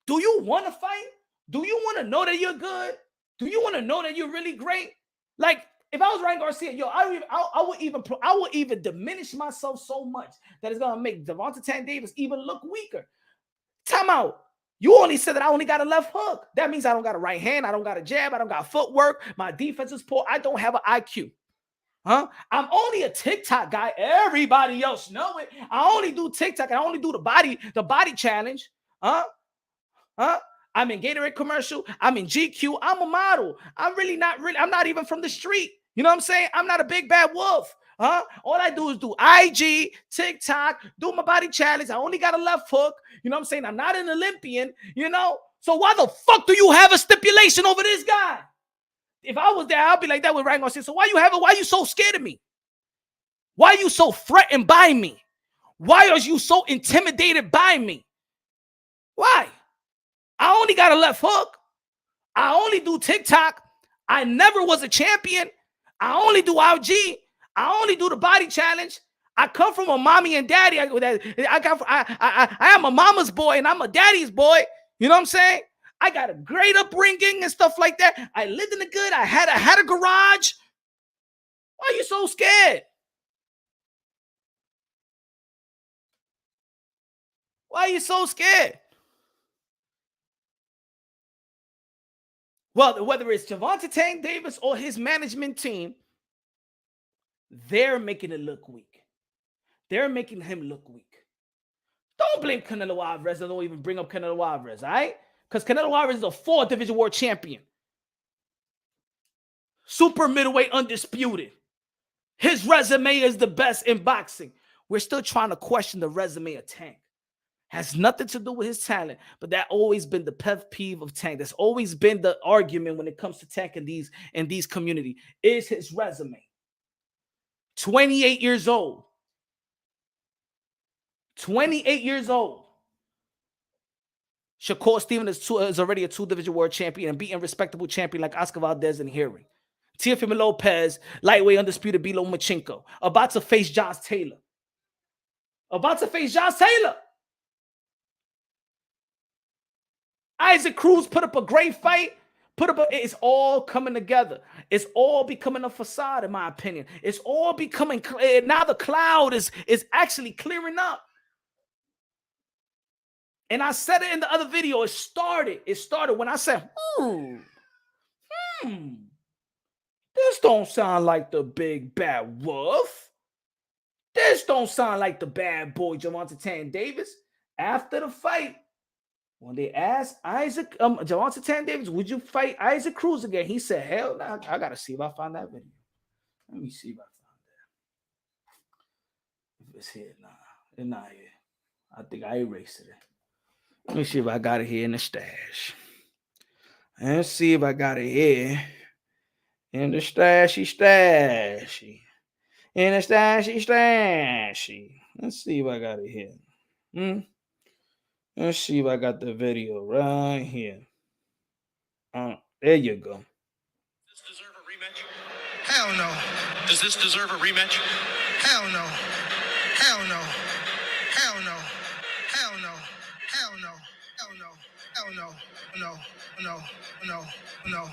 Do you want to fight? Do you want to know that you're good? Do you want to know that you're really great? Like, if I was Ryan Garcia, yo, I would even diminish myself so much that it's gonna make Gervonta Davis even look weaker. Time out. You only said that I only got a left hook. That means I don't got a right hand. I don't got a jab. I don't got footwork. My defense is poor. I don't have an IQ. Huh? I'm only a TikTok guy. Everybody else know it. I only do TikTok. I only do the body challenge. Huh? Huh? I'm in Gatorade commercial. I'm in GQ. I'm a model. I'm not even from the street. You know what I'm saying? I'm not a big bad wolf. Huh? All I do is do IG, TikTok, do my body challenge. I only got a left hook. You know what I'm saying? I'm not an Olympian, you know? So why the fuck do you have a stipulation over this guy? If I was there, I'd be like that with Ryan Garcia. So why you so scared of me? Why are you so threatened by me? Why are you so intimidated by me? Why? I only got a left hook. I only do TikTok. I never was a champion. I only do IG. I only do the body challenge. I come from a mommy and daddy. I am a mama's boy and I'm a daddy's boy. You know what I'm saying? I got a great upbringing and stuff like that. I lived in the good. I had a garage. Why are you so scared? Why are you so scared? Well, whether it's Gervonta Davis or his management team, they're making it look weak. They're making him look weak. Don't blame Canelo Alvarez. I don't even bring up Canelo Alvarez, all right? Because Canelo Alvarez is a 4 Division World Champion. Super middleweight undisputed. His resume is the best in boxing. We're still trying to question the resume of Tank. Has nothing to do with his talent, but that always been the pet peeve of Tank. That's always been the argument when it comes to Tank in these community. Is his resume. 28 years old. 28 years old. Shakur Stevens is already a 2 Division World Champion and beating respectable champion like Oscar Valdez and Herring. Teofimo Lopez, lightweight undisputed, beat Lomachenko. About to face Josh Taylor. Isaac Cruz put up a great fight. It's all coming together. It's all becoming a facade, in my opinion. It's all becoming clear. Now the cloud is actually clearing up. And I said it in the other video. It started when I said, this don't sound like the big bad wolf. This don't sound like the bad boy Gervonta Davis. After the fight, when they asked Gervonta Davis, would you fight Isaac Cruz again? He said, hell no. I got to see if I find that video. Let me see if I found that. If it's here, nah. It's not here. I think I erased it. Let me see if I got it here in the stash. Let's see if I got it here. In the stashy. In the stashy. Let's see if I got it here. Let's see if I got the video right here. There you go. Does this deserve a rematch? Hell no. Does this deserve a rematch? Hell no. Hell no. Hell no. Hell no. Hell no. Hell no. Hell no. No. No. No. No.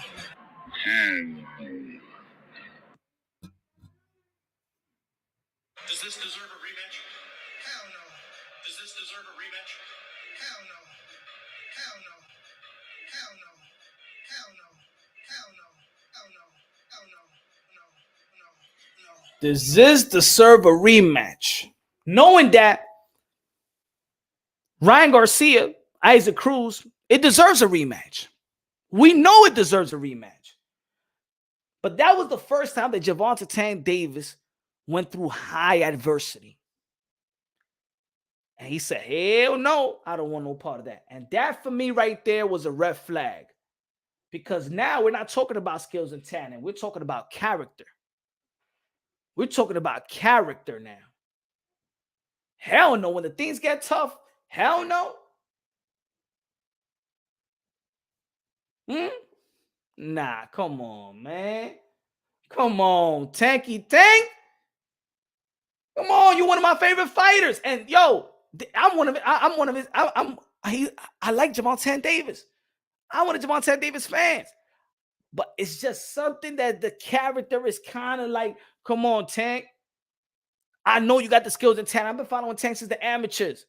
Does this deserve a rematch? Hell no. Does this deserve a rematch? Hell no. Hell no. Hell no. Hell no. Hell no. Hell no. Hell no. No. Does this deserve a rematch? Knowing that Ryan Garcia, Isaac Cruz, it deserves a rematch. We know it deserves a rematch. But that was the first time that Gervonta Davis went through high adversity. And he said, hell no, I don't want no part of that. And that for me right there was a red flag. Because now we're not talking about skills and talent. We're talking about character. We're talking about character now. Hell no, when the things get tough, hell no. Nah, come on, man. Come on, Tanky Tank. Come on, you're one of my favorite fighters. And yo, I'm one of his. I like Gervonta Davis. I want a Gervonta Davis fans. But it's just something that the character is kind of like, come on, Tank. I know you got the skills and talent. I've been following Tank since the amateurs.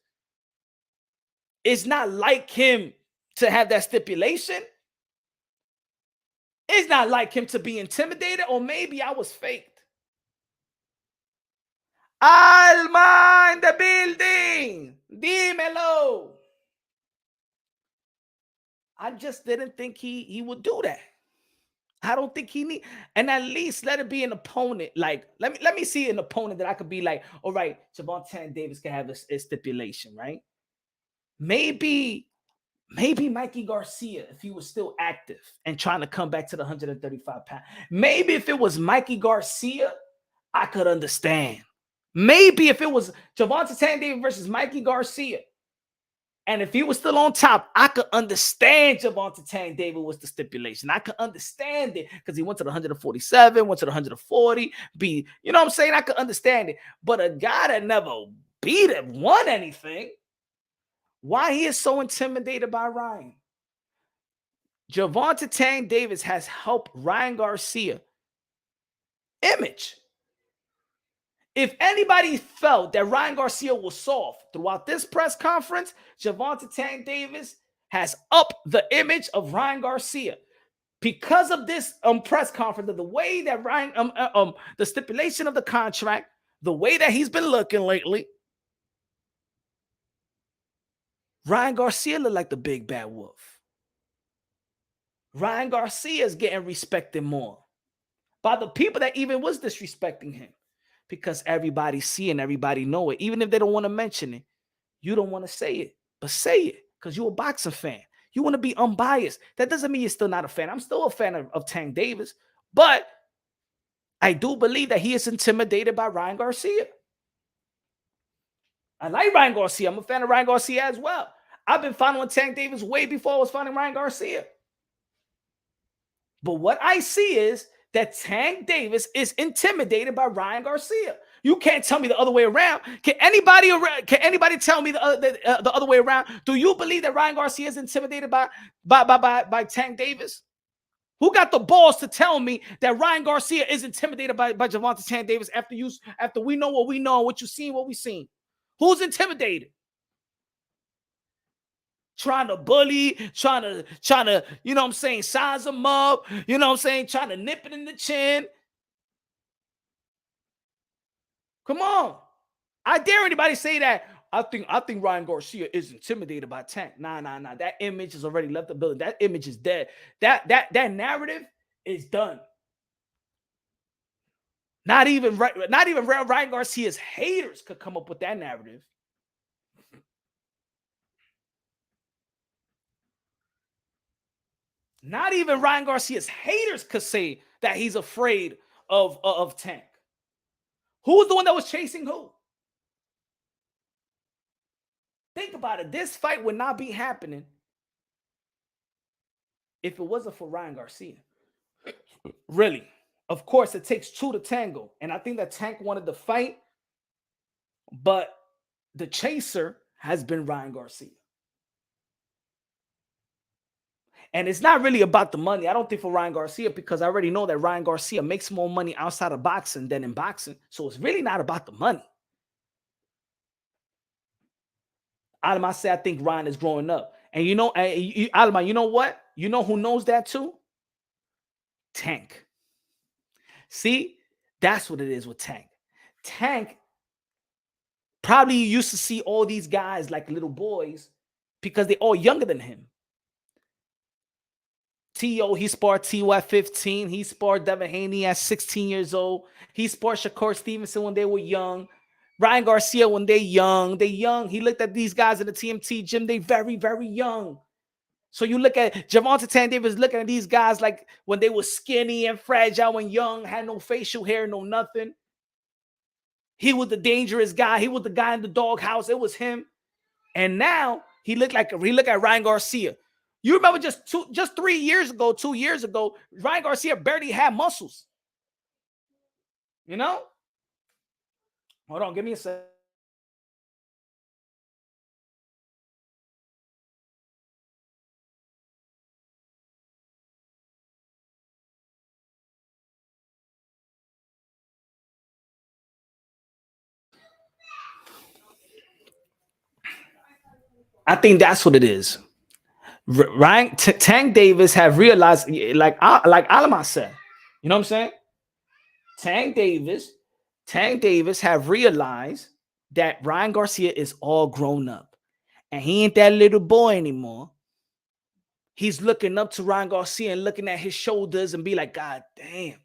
It's not like him to have that stipulation. It's not like him to be intimidated, or maybe I was faked. Alma in the building. Dímelo. I just didn't think he would do that. I don't think he need, and at least let it be an opponent. Like, let me see an opponent that I could be like, all right, Gervonta Davis can have a stipulation, right? Maybe Mikey Garcia, if he was still active and trying to come back to the 135 pound. Maybe if it was Mikey Garcia, I could understand. Maybe if it was Gervonta Davis versus Mikey Garcia, and if he was still on top, I could understand Gervonta Davis was the stipulation. I could understand it because he went to the 147, went to the 140. You know what I'm saying? I could understand it. But a guy that never beat it, won anything, why he is so intimidated by Ryan? Gervonta Davis has helped Ryan Garcia image. If anybody felt that Ryan Garcia was soft throughout this press conference, Gervonta Davis has upped the image of Ryan Garcia because of this press conference, of the way that Ryan, the stipulation of the contract, the way that he's been looking lately. Ryan Garcia looked like the big bad wolf. Ryan Garcia is getting respected more by the people that even was disrespecting him. Because everybody see and everybody know it. Even if they don't want to mention it, you don't want to say it, but say it because you're a boxing fan. You want to be unbiased. That doesn't mean you're still not a fan. I'm still a fan of Tank Davis, but I do believe that he is intimidated by Ryan Garcia. I like Ryan Garcia. I'm a fan of Ryan Garcia as well. I've been following Tank Davis way before I was following Ryan Garcia. But what I see is that Tank Davis is intimidated by Ryan Garcia. You can't tell me the other way around. Can anybody tell me the other way around? Do you believe that Ryan Garcia is intimidated by Tank Davis? Who got the balls to tell me that Ryan Garcia is intimidated by Gervonta Davis after we know what we know, what you seen, what we seen? Who's intimidated? Trying to bully, trying to, you know what I'm saying, size them up, you know what I'm saying, trying to nip it in the chin. Come on. I dare anybody say that. I think Ryan Garcia is intimidated by Tank. Nah. That image has already left the building. That image is dead. That narrative is done. Not even Ryan Garcia's haters could come up with that narrative. Not even Ryan Garcia's haters could say that he's afraid of Tank. Who was the one that was chasing who? Think about it. This fight would not be happening if it wasn't for Ryan Garcia. Really. Of course, it takes two to tango. And I think that Tank wanted the fight, but the chaser has been Ryan Garcia. And it's not really about the money. I don't think for Ryan Garcia, because I already know that Ryan Garcia makes more money outside of boxing than in boxing. So it's really not about the money. Alma said, I think Ryan is growing up. And you know, Alma, you know what? You know who knows that too? Tank. See, that's what it is with Tank. Tank probably used to see all these guys like little boys because they're all younger than him. T.O., he sparred T.O. at 15. He sparred Devin Haney at 16 years old. He sparred Shakur Stevenson when they were young. Ryan Garcia when they're young. He looked at these guys in the TMT gym. They very, very young. So you look at Gervonta Davis looking at these guys like when they were skinny and fragile and young, had no facial hair, no nothing. He was the dangerous guy. He was the guy in the doghouse. It was him. And now he looked at Ryan Garcia. You remember just 2 years ago, Ryan Garcia barely had muscles. You know? Hold on, give me a second. I think that's what it is. Ryan Tank Davis have realized, like Alama said, you know what I'm saying? Tank Davis have realized that Ryan Garcia is all grown up, and he ain't that little boy anymore. He's looking up to Ryan Garcia and looking at his shoulders and be like, God damn.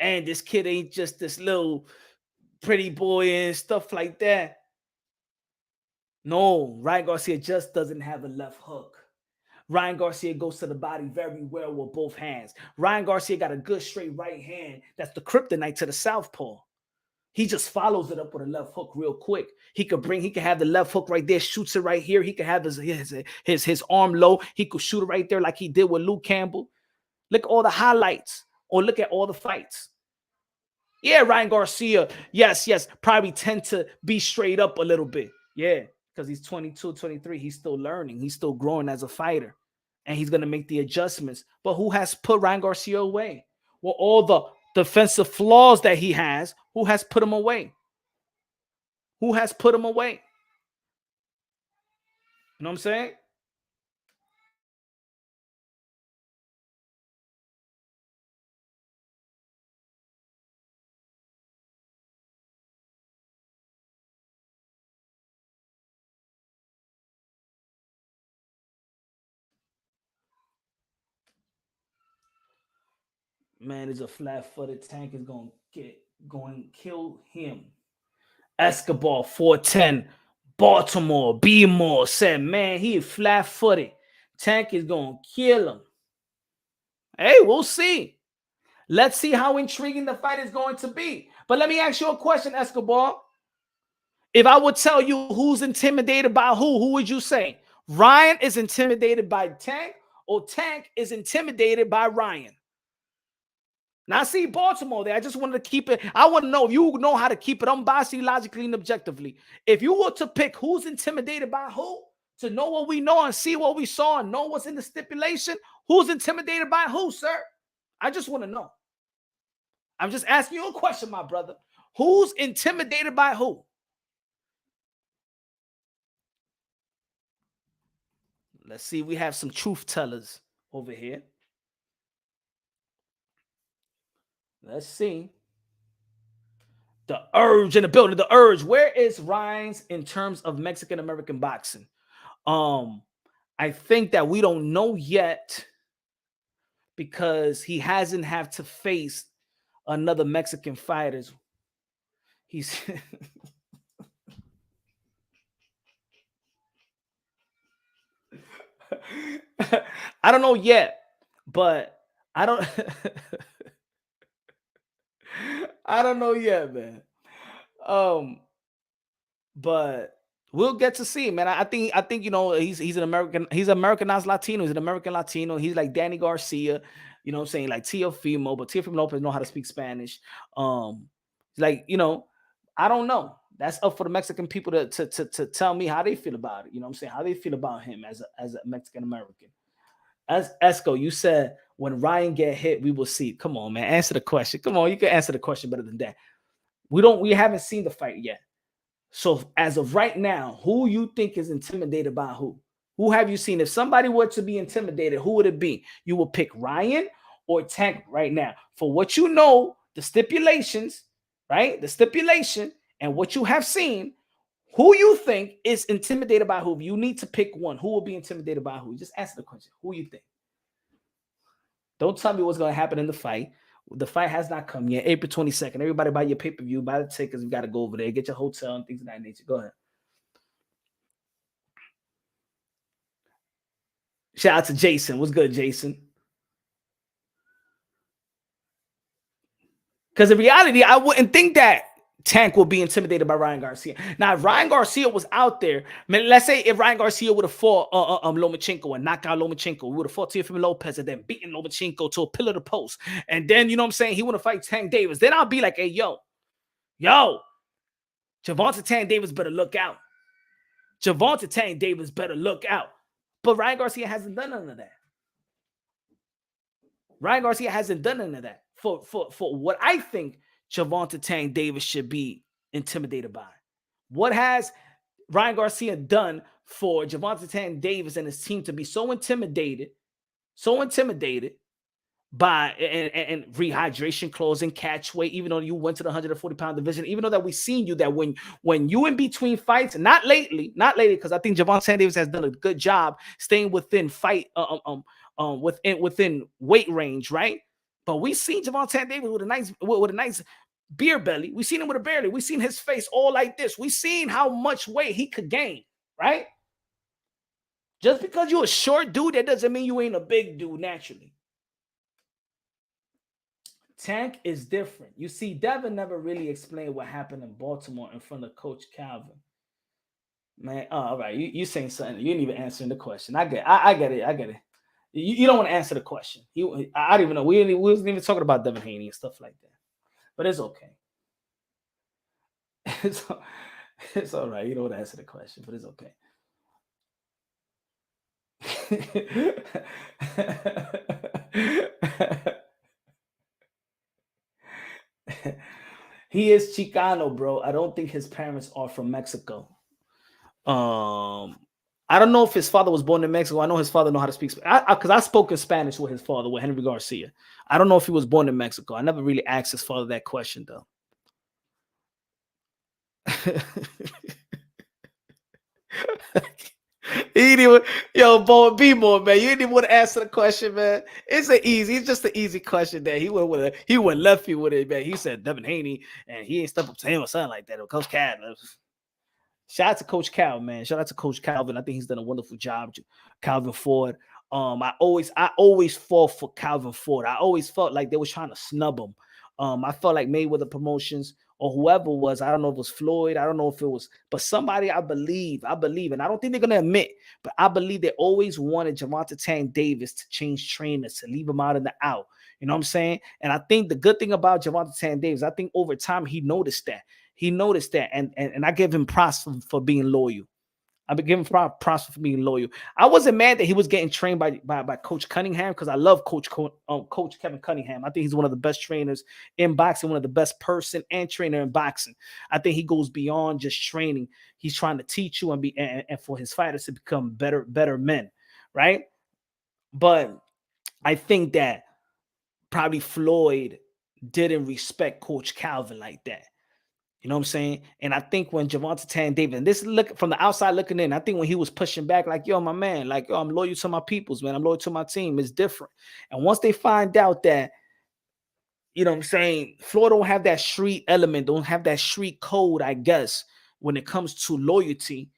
And this kid ain't just this little pretty boy and stuff like that. No, Ryan Garcia just doesn't have a left hook. Ryan Garcia goes to the body very well with both hands. Ryan Garcia got a good straight right hand. That's the kryptonite to the southpaw. He just follows it up with a left hook real quick. He can have the left hook right there, shoots it right here. He can have his arm low. He could shoot it right there like he did with Luke Campbell. Look at all the highlights, or look at all the fights. Yeah, Ryan Garcia, yes, probably tend to be straight up a little bit. Yeah, because he's 22, 23. He's still learning. He's still growing as a fighter. And he's going to make the adjustments. But who has put Ryan Garcia away? Well, all the defensive flaws that he has, who has put him away? Who has put him away? You know what I'm saying? Man, is a flat-footed Tank is going to kill him. Escobar 410, Baltimore, B Moore said, man, he is flat-footed. Tank is going to kill him. Hey, we'll see. Let's see how intriguing the fight is going to be. But let me ask you a question, Escobar. If I would tell you who's intimidated by who would you say? Ryan is intimidated by Tank, or Tank is intimidated by Ryan? Now, I see Baltimore there. I just wanted to keep it. I want to know if you know how to keep it unbiased, logically, and objectively. If you were to pick who's intimidated by who, to know what we know and see what we saw and know what's in the stipulation, who's intimidated by who, sir? I just want to know. I'm just asking you a question, my brother. Who's intimidated by who? Let's see. We have some truth tellers over here. Let's see. The Urge in the building. The Urge. Where is Ryan's in terms of Mexican American boxing? I think that we don't know yet because he hasn't had to face another Mexican fighter. He's I don't know yet, but I don't I don't know yet, man. But we'll get to see, man. I think you know he's an American, he's Americanized Latino, he's an American Latino. He's like Danny Garcia, you know what I'm saying, like Teofimo, but Teofimo Lopez know how to speak Spanish. Like, you know, I don't know. That's up for the Mexican people to tell me how they feel about it. You know what I'm saying? How they feel about him as a Mexican American. As Esco, you said when Ryan get hit, we will see. Come on, man. Answer the question. Come on, you can answer the question better than that. We haven't seen the fight yet. So as of right now, who you think is intimidated by who? Who have you seen? If somebody were to be intimidated, who would it be? You will pick Ryan or Tank right now. For what you know, the stipulations, right? The stipulation and what you have seen, who you think is intimidated by who? You need to pick one. Who will be intimidated by who? Just answer the question. Who you think? Don't tell me what's going to happen in the fight. The fight has not come yet. April 22nd. Everybody buy your pay-per-view, buy the tickets. You got to go over there, get your hotel and things of that nature. Go ahead. Shout out to Jason. What's good, Jason? Because in reality, I wouldn't think that Tank will be intimidated by Ryan Garcia. Now, if Ryan Garcia was out there, man, let's say if Ryan Garcia would have fought Lomachenko and knocked out Lomachenko, we would have fought Teofimo Lopez and then beaten Lomachenko to a pillar to post. And then, you know what I'm saying, he want to fight Tank Davis. Then I'll be like, hey, yo, Gervonta Tank Davis better look out. Gervonta Tank Davis better look out. But Ryan Garcia hasn't done none of that. Ryan Garcia hasn't done none of that. For what I think Gervonta Tank Davis should be intimidated by. What has Ryan Garcia done for Gervonta Davis and his team to be so intimidated by and rehydration clause and catch weight, even though you went to the 140-pound division, even though that we've seen you that when you in between fights, not lately, because I think Gervonta Davis has done a good job staying within within weight range, right? But we seen Gervonta Davis with a nice beer belly. We seen him with a belly. We seen his face all like this. We seen how much weight he could gain, right? Just because you're a short dude, that doesn't mean you ain't a big dude naturally. Tank is different. You see, Devin never really explained what happened in Baltimore in front of Coach Calvin. Man, all right, you saying something. You ain't even answering the question. I get it. You don't want to answer the question. I don't even know. We wasn't even talking about Devin Haney and stuff like that. But it's okay. It's all right. You don't want to answer the question, but it's okay. He is Chicano, bro. I don't think his parents are from Mexico. I don't know if his father was born in Mexico. I know his father know how to speak because I spoke in Spanish with his father, with Henry Garcia. I don't know if he was born in Mexico. I never really asked his father that question though. He didn't even, yo, boy, be more, man. You didn't even want to answer the question, man. It's just an easy question there. He went lefty with it, man. He said Devin Haney, and he ain't step up to him or something like that. Or Coach Cal. Shout out to Coach Cal, man. Shout out to Coach Calvin. I think he's done a wonderful job. Calvin Ford. I always fall for Calvin Ford. I always felt like they was trying to snub him. I felt like Mayweather Promotions or whoever was, I don't know if it was Floyd, I don't know if it was, but somebody I believe, and I don't think they're gonna admit, but I believe they always wanted Gervonta Davis to change trainers, to leave him out in the out. You know what I'm saying? And I think the good thing about Gervonta Davis, I think over time he noticed that. And I give him props for being loyal. I've been giving props for being loyal. I wasn't mad that he was getting trained by Coach Cunningham because I love Coach Kevin Cunningham. I think he's one of the best trainers in boxing, one of the best person and trainer in boxing. I think he goes beyond just training. He's trying to teach you and for his fighters to become better men, right? But I think that probably Floyd didn't respect Coach Calvin like that. You know what I'm saying? And I think when Gervonta Davis, and this look from the outside looking in, I think when he was pushing back, like, yo, my man, like, yo, I'm loyal to my peoples, man. I'm loyal to my team. It's different. And once they find out that, you know what I'm saying, Floyd don't have that street element, don't have that street code, I guess, when it comes to loyalty.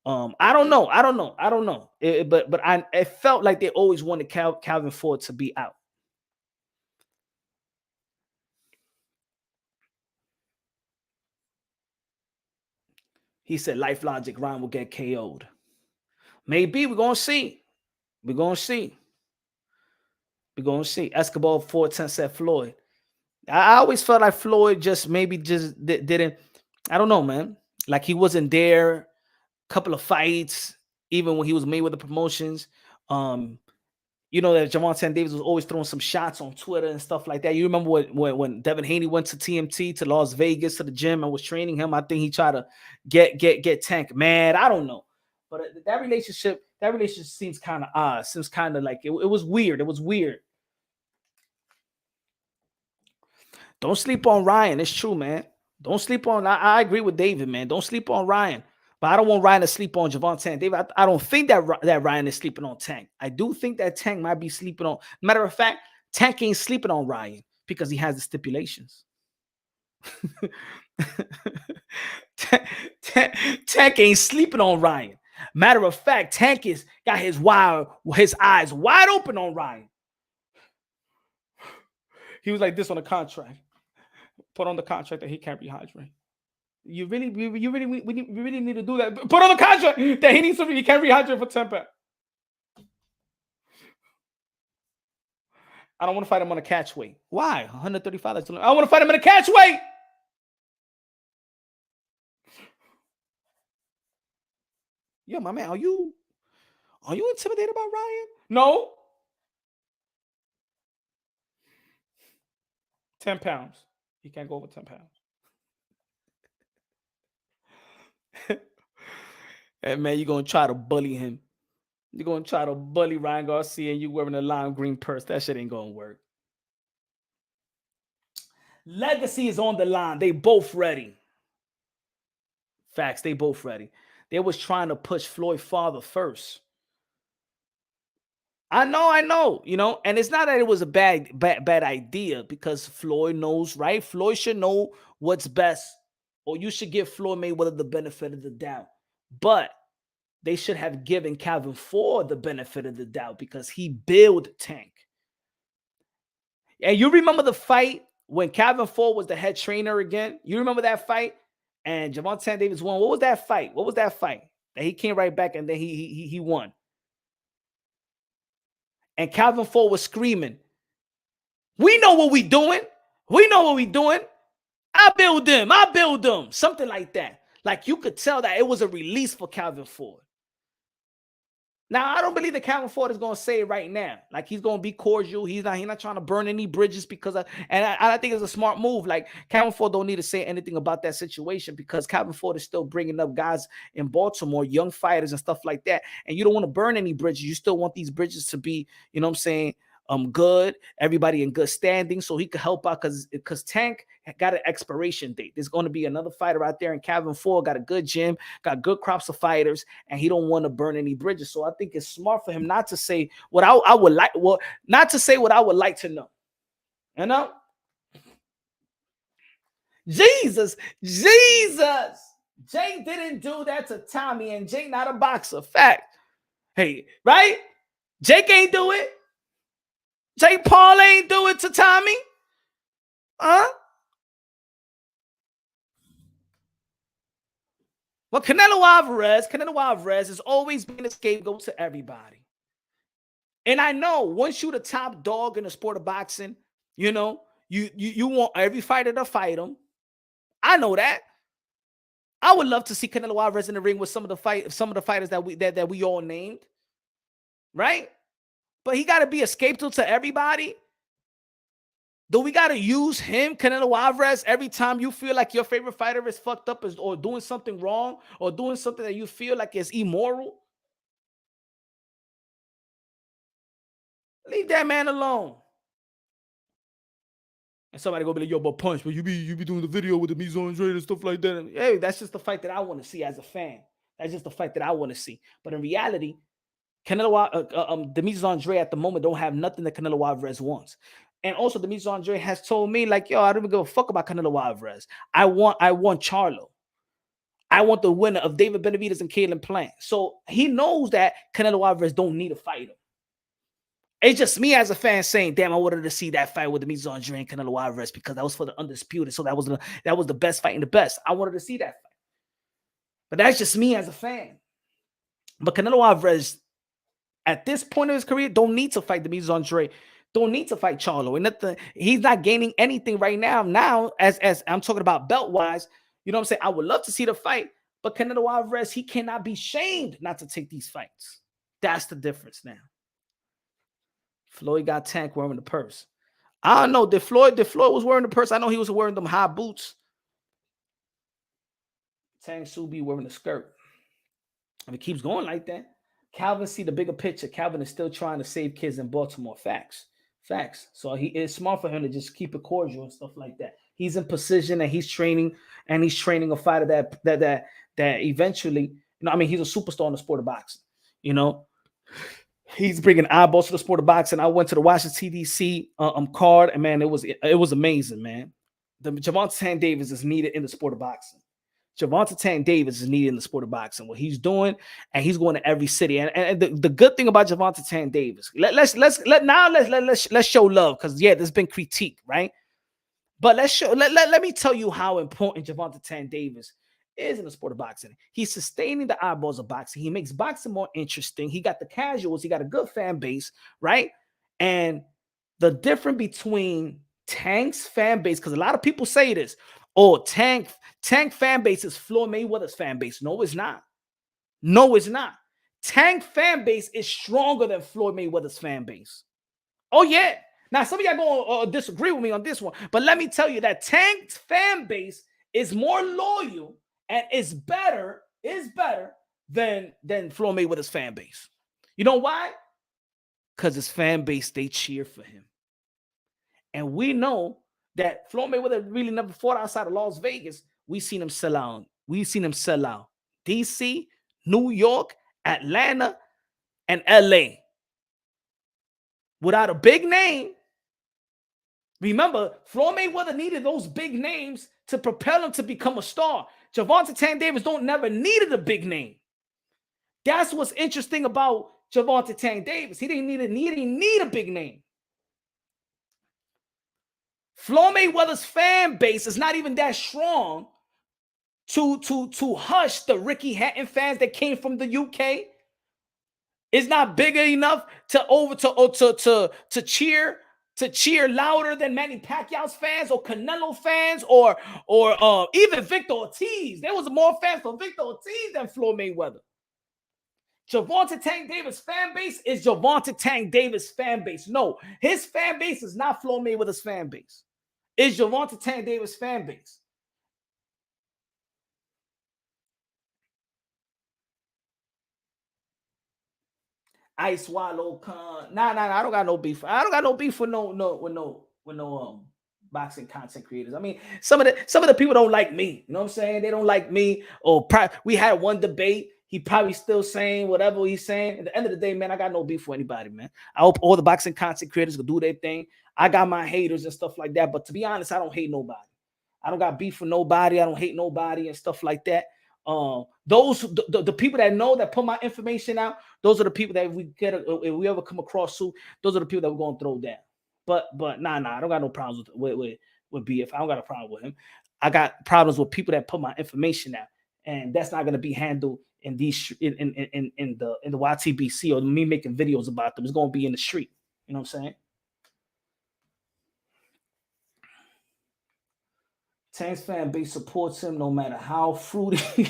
I don't know. But it felt like they always wanted Calvin Ford to be out. He said Life Logic Ryan will get KO'd. Maybe we're gonna see. We're gonna see. Escobar 410 said Floyd. I always felt like Floyd just didn't. I don't know, man. Like he wasn't there. Couple of fights, even when he was made with the promotions. You know that Gervonta Davis was always throwing some shots on Twitter and stuff like that. You remember when Devin Haney went to TMT to Las Vegas to the gym and was training him? I think he tried to get Tank mad. I don't know, but that relationship seems kind of odd. Seems kind of like it was weird. It was weird. Don't sleep on Ryan. It's true, man. Don't sleep on. I agree with David, man. Don't sleep on Ryan. But I don't want Ryan to sleep on Gervonta Davis. I don't think that Ryan is sleeping on Tank. I do think that Tank might be sleeping on. Matter of fact, Tank ain't sleeping on Ryan because he has the stipulations. Tank ain't sleeping on Ryan. Matter of fact, Tank got his eyes wide open on Ryan. He was like this on the contract. Put on the contract that he can't rehydrate. We really need to do that. Put on the contract that he can't rehydrate for 10 pounds. I don't want to fight him on a catch weight. Why? 135. I want to fight him in a catch weight. Yo, my man, are you intimidated by Ryan? No. 10 pounds. He can't go over 10 pounds. Hey, man, you're going to try to bully him. You're going to try to bully Ryan Garcia and you wearing a lime green purse. That shit ain't going to work. Legacy is on the line. They both ready. Facts, they both ready. They was trying to push Floyd's father first. I know, you know, and it's not that it was a bad idea because Floyd knows, right? Floyd should know what's best, or you should give Floyd Mayweather the benefit of the doubt. But they should have given Calvin Ford the benefit of the doubt because he built Tank. And you remember the fight when Calvin Ford was the head trainer again? You remember that fight? And Gervonta Davis won. What was that fight? What was that fight? That he came right back and then he won. And Calvin Ford was screaming, "We know what we doing. We know what we doing. I build them. I build them." Something like that. Like you could tell that it was a release for Calvin Ford. Now, I don't believe that Calvin Ford is going to say it right now. Like he's going to be cordial. He's not trying to burn any bridges because I think it's a smart move. Like Calvin Ford don't need to say anything about that situation because Calvin Ford is still bringing up guys in Baltimore, young fighters and stuff like that. And you don't want to burn any bridges. You still want these bridges to be, you know what I'm saying, good, everybody in good standing, so he could help out because Tank got an expiration date. There's going to be another fighter out there, and Calvin Ford got a good gym, got good crops of fighters, and he don't want to burn any bridges. So I think it's smart for him not to say what I would like, well, not to say what I would like to know. You know? Jesus. Jay didn't do that to Tommy, and Jay not a boxer. Fact. Hey, right? Jake ain't do it. Jake Paul ain't do it to Tommy. Huh? Well, Canelo Alvarez has always been a scapegoat to everybody. And I know once you're the top dog in the sport of boxing, you know, you want every fighter to fight him. I know that. I would love to see Canelo Alvarez in the ring with some of the fighters that we all named. Right? But he got to be a scapegoat to everybody. Do we got to use him, Canelo Alvarez, every time you feel like your favorite fighter is fucked up or doing something wrong or doing something that you feel like is immoral? Leave that man alone. And somebody go be like, "Yo, but Punch, but you be doing the video with the Mise en Andre and stuff like that." And, hey, that's just the fight that I want to see as a fan. That's just the fight that I want to see. But in reality, the Mise en Andre at the moment don't have nothing that Canelo Alvarez wants. And also, the Mise en Andre has told me, like, "Yo, I don't even give a fuck about Canelo Alvarez. I want Charlo. I want the winner of David Benavidez and Caleb Plant." So he knows that Canelo Alvarez don't need to fight him. It's just me as a fan saying, "Damn, I wanted to see that fight with the Mise en Andre and Canelo Alvarez because that was for the undisputed. So that was the best fight in the best. I wanted to see that fight." But that's just me as a fan. But Canelo Alvarez, at this point of his career, don't need to fight the Mise en Andre. Don't need to fight Charlo. And he's not gaining anything right now. Now, as I'm talking about belt-wise, you know what I'm saying? I would love to see the fight, but Canelo Alvarez, he cannot be shamed not to take these fights. That's the difference now. Floyd got Tank wearing the purse. I don't know. Did Floyd was wearing the purse? I know he was wearing them high boots. Tank should be wearing the skirt. If it keeps going like that, Calvin see the bigger picture. Calvin is still trying to save kids in Baltimore. Facts. So it's smart for him to just keep it cordial and stuff like that. He's in position and he's training a fighter that eventually, you know, I mean, he's a superstar in the sport of boxing. You know, he's bringing eyeballs to the sport of boxing. I went to the Washington TDC card, and man, it was amazing, man. The Gervonta Davis is needed in the sport of boxing. Gervonta Davis is needed in the sport of boxing. What he's doing, and he's going to every city. And the good thing about Gervonta Davis, let's show love, because yeah, there's been critique, right? But let me tell you how important Gervonta Davis is in the sport of boxing. He's sustaining the eyeballs of boxing. He makes boxing more interesting. He got the casuals. He got a good fan base, right? And the difference between Tank's fan base, because a lot of people say this, "Oh, Tank fan base is Floyd Mayweather's fan base." No, it's not. No, it's not. Tank fan base is stronger than Floyd Mayweather's fan base. Oh, yeah. Now, some of y'all going to disagree with me on this one, but let me tell you that Tank's fan base is more loyal and is better than Floyd Mayweather's fan base. You know why? Because his fan base, they cheer for him. And we know that Floyd Mayweather really never fought outside of Las Vegas. We seen him sell out. We've seen him sell out DC, New York, Atlanta, and LA. Without a big name, remember, Floyd Mayweather needed those big names to propel him to become a star. Gervonta Davis never needed a big name. That's what's interesting about Gervonta Davis. He didn't need a big name. Floyd Mayweather's fan base is not even that strong to hush the Ricky Hatton fans that came from the UK. It's not big enough to cheer louder than Manny Pacquiao's fans or Canelo fans or even Victor Ortiz. There was more fans for Victor Ortiz than Floyd Mayweather. Gervonta Davis fan base is Gervonta Davis fan base. No, his fan base is not Floyd Mayweather's fan base. It's Gervonta Davis fan base. I swallow con. Nah. I don't got no beef. I don't got no beef with no boxing content creators. I mean, some of the people don't like me. You know what I'm saying? They don't like me. Or we had one debate. He probably still saying whatever he's saying. At the end of the day, man, I got no beef with anybody, man. I hope all the boxing content creators will do their thing. I got my haters and stuff like that. But to be honest, I don't hate nobody. I don't got beef with nobody. I don't hate nobody and stuff like that. The people that know, that put my information out, those are the people that if we ever come across to, those are the people that we're gonna throw down. But nah, I don't got no problems with BF. I don't got a problem with him. I got problems with people that put my information out, and that's not gonna be handled in these in the YTBC or me making videos about them. It's gonna be in the street. You know what I'm saying? Tank's fan base supports him no matter how fruity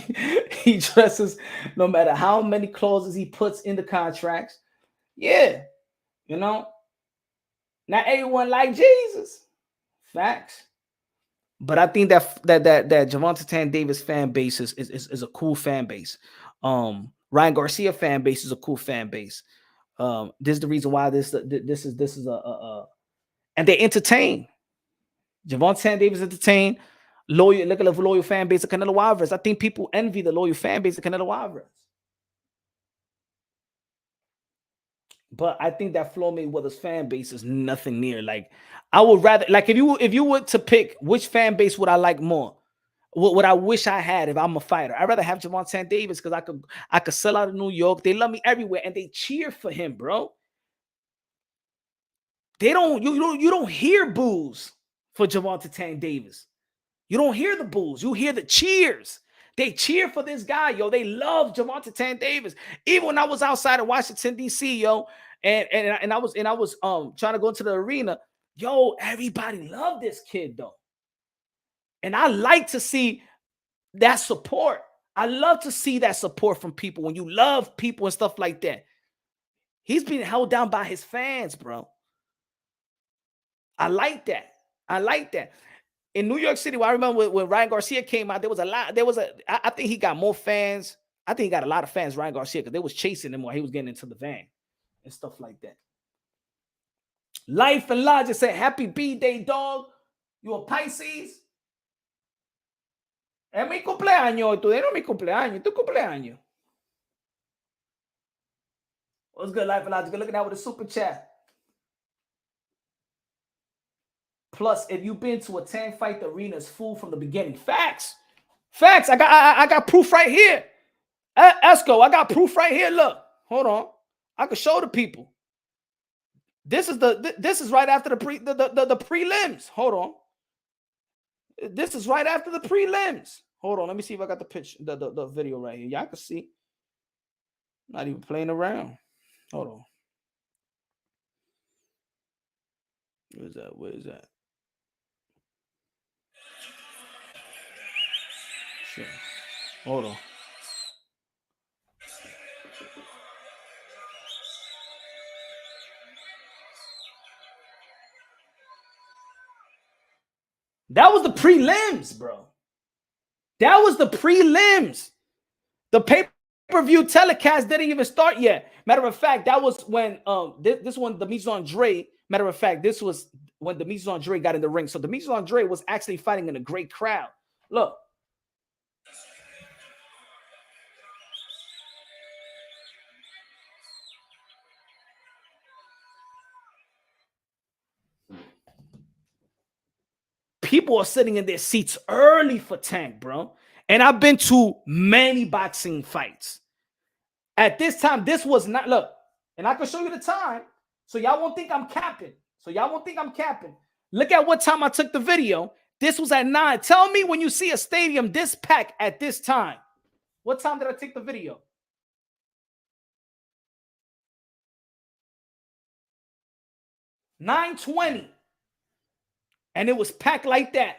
he dresses, no matter how many clauses he puts in the contracts. Yeah, you know, not everyone like Jesus. Facts. But I think that Gervonta Davis fan base is a cool fan base. Ryan Garcia fan base is a cool fan base. This is the reason why this is and they entertain. Gervonta Davis entertain. Look at the loyal fan base of Canelo Alvarez. I think people envy the loyal fan base of Canelo Alvarez. But I think that Floyd Mayweather's fan base is nothing near. Like, I would rather, like, if you were to pick which fan base would I like more, what I wish I had if I'm a fighter, I'd rather have Gervonta Davis because I could sell out of New York. They love me everywhere and they cheer for him, bro. They don't you don't hear boos for Gervonta Davis. You don't hear the boos. You hear the cheers. They cheer for this guy, yo. They love Gervonta Davis. Even when I was outside of Washington, D.C., yo, and I was trying to go into the arena, yo, everybody loved this kid, though. And I like to see that support. I love to see that support from people when you love people and stuff like that. He's being held down by his fans, bro. I like that. I like that. In New York City, well, I remember when Ryan Garcia came out, I think he got more fans. I think he got a lot of fans, Ryan Garcia, because they was chasing him while he was getting into the van and stuff like that. Life and Logic said, happy B-Day, dog. You a Pisces? Es mi cumpleaños. Today no es mi cumpleaños. Tu cumpleaños. What's good, Life and Logic? Good looking out with a super chat. Plus, if you've been to a Tank fight, the arena is full from the beginning. Facts. Facts. I got proof right here. Esco, I got proof right here. Look. Hold on. I can show the people. This is right after the prelims. Hold on. This is right after the prelims. Hold on. Let me see if I got the picture, the video right here. Y'all can see. Not even playing around. Hold on. Where is that? Where is that? Sure. Hold on. That was the prelims, bro. That was the prelims. The paper pay-per-view telecast didn't even start yet. Matter of fact, that was when this one, Demetrius Andre. Matter of fact, this was when Demetrius Andre got in the ring. So Demetrius Andre was actually fighting in a great crowd. Look. People are sitting in their seats early for Tank, bro. And I've been to many boxing fights. At this time, this was not, look, and I can show you the time, so y'all won't think I'm capping. Look at what time I took the video. This was at 9. Tell me when you see a stadium this packed at this time. What time did I take the video? 9:20. And it was packed like that.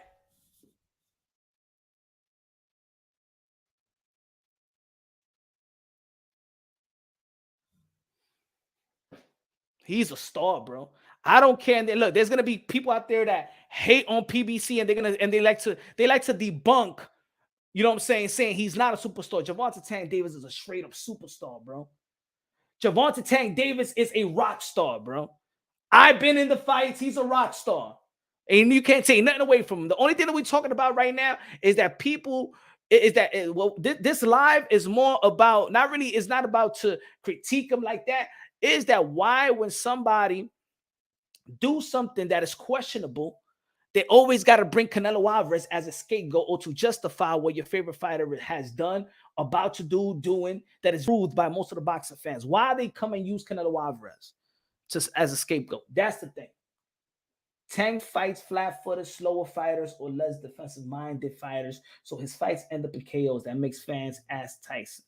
He's a star, bro. I don't care. And look, there's gonna be people out there that hate on PBC, and they like to debunk. You know what I'm saying he's not a superstar. Gervonta Tank Davis is a straight up superstar, bro. Gervonta Tank Davis is a rock star, bro. I've been in the fights. He's a rock star, and you can't take nothing away from him. The only thing that we're talking about right now is that people. This live is more about it's not about to critique him like that. Is that why when somebody do something that is questionable, they always got to bring Canelo Alvarez as a scapegoat or to justify what your favorite fighter has done, about to do, doing, that is approved by most of the boxing fans? Why they come and use Canelo Alvarez just as a scapegoat? That's the thing. Tank fights flat-footed, slower fighters or less defensive-minded fighters, so his fights end up in KOs. That makes fans ask Tyson.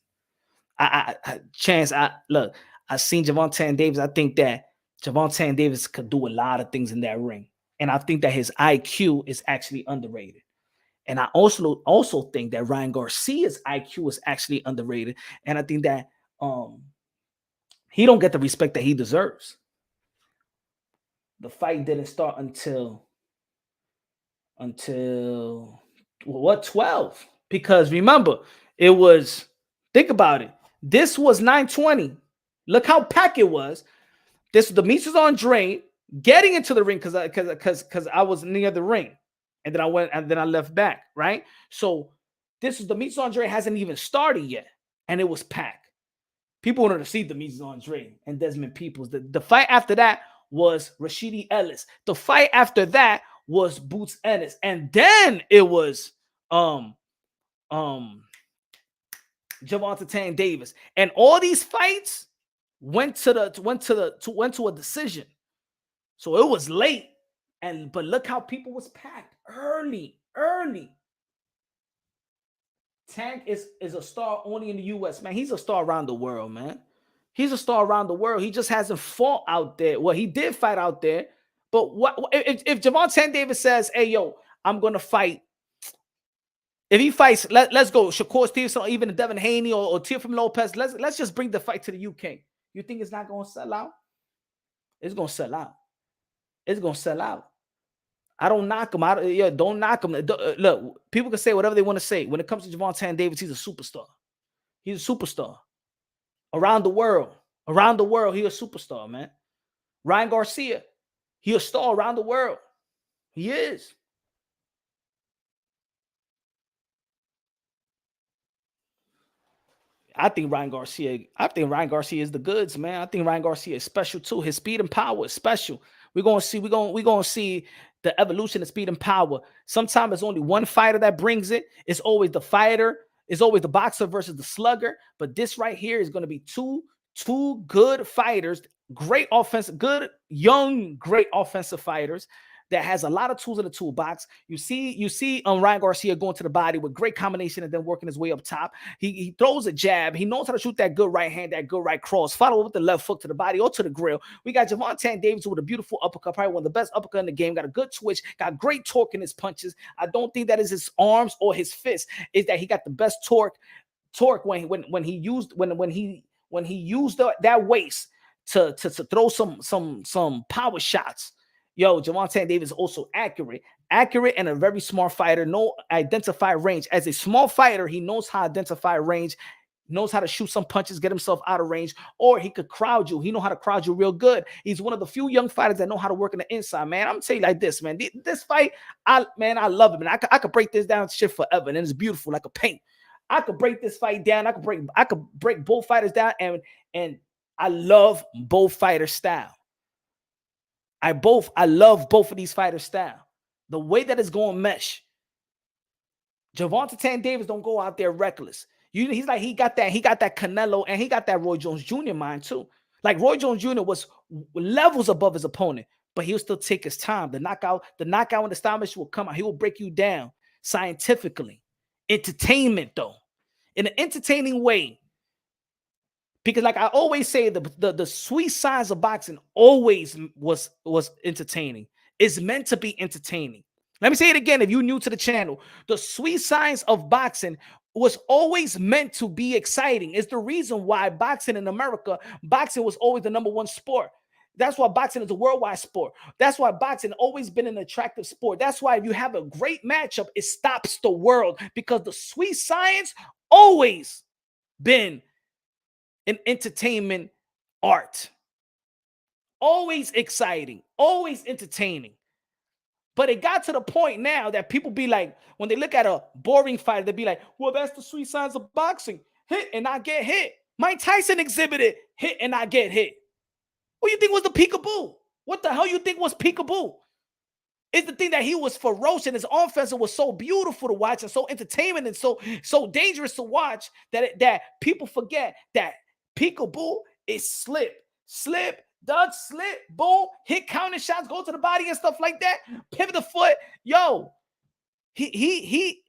Look, I've seen Gervonta Davis. I think that Gervonta Davis could do a lot of things in that ring. And I think that his IQ is actually underrated. And I also think that Ryan Garcia's IQ is actually underrated. And I think that he don't get the respect that he deserves. The fight didn't start until 12? Because remember, it was, think about it. This was 9:20. Look how packed it was. This was Demetrius Andre getting into the ring because I was near the ring, and then I went and then I left back, right? So this was Demetrius Andre hasn't even started yet, and it was packed. People wanted to see Demetrius Andre and Desmond Peoples. The fight after that was Rashidi Ellis. The fight after that was Boots Ennis, and then it was Gervonta Tank Davis, and all these fights went to a decision. So it was late, but look how people was packed early. Tank is a star only in the U.S., man. He's a star around the world, man. He's a star around the world. He just hasn't fought out there. Well, he did fight out there, but what if Gervonta Davis says, "Hey, yo, I'm gonna fight"? If he fights, let's go Shakur Stevenson, or even Devin Haney or Teofimo Lopez. Let's just bring the fight to the UK. You think it's not going to sell out? It's going to sell out. It's going to sell out. I don't knock him. Don't knock him. Look, people can say whatever they want to say. When it comes to Gervonta Davis, he's a superstar. He's a superstar. Around the world, he's a superstar, man. Ryan Garcia, he's a star around the world. He is. I think Ryan Garcia is the goods, man. I think Ryan Garcia is special too. His speed and power is special. We're gonna see the evolution of speed and power. Sometimes it's only one fighter that brings it. It's always the fighter. It's always the boxer versus the slugger. But this right here is going to be two good fighters, great offensive fighters that has a lot of tools in the toolbox. You see Ryan Garcia going to the body with great combination and then working his way up top. He throws a jab. He knows how to shoot that good right hand, that good right cross, follow with the left hook to the body or to the grill. We got Gervonta Davis with a beautiful uppercut, probably one of the best uppercut in the game. Got a good twitch, got great torque in his punches. I don't think that is his arms or his fists. Is that he got the best torque when he used that waist to throw some power shots. Yo, Gervonta Davis is also accurate and a very smart fighter. Identify range. As a small fighter, he knows how to identify range. knows how to shoot some punches, get himself out of range, or he could crowd you. He know how to crowd you real good. He's one of the few young fighters that know how to work in the inside, man. I'm gonna tell you like this, man. This fight, I love it, man. I could break this down shit forever, and it's beautiful like a paint. I could break this fight down. I could break both fighters down, and I love both fighters' style. I love both of these fighters' style. The way that it's going to mesh. Gervonta Davis don't go out there reckless. He's like he got that Canelo, and he got that Roy Jones Jr. mind too. Like Roy Jones Jr. was levels above his opponent, but he'll still take his time. The knockout and the stylish will come out. He will break you down scientifically. Entertainment though, in an entertaining way. Because like I always say, the sweet science of boxing always was entertaining. It's meant to be entertaining. Let me say it again if you're new to the channel. The sweet science of boxing was always meant to be exciting. It's the reason why boxing in America, boxing was always the #1 sport. That's why boxing is a worldwide sport. That's why boxing always been an attractive sport. That's why if you have a great matchup, it stops the world, because the sweet science always been an entertainment art. Always exciting, always entertaining. But it got to the point now that people be like, when they look at a boring fighter, they be like, well, that's the sweet science of boxing. Hit and not get hit. Mike Tyson exhibited hit and not get hit. What do you think was the peekaboo? What the hell you think was peekaboo? It's the thing that he was ferocious, and his offense was so beautiful to watch and so entertaining and so dangerous to watch that people forget that peekaboo is slip, dodge, slip, boom, hit, counter shots, go to the body and stuff like that. Pivot the foot, yo. He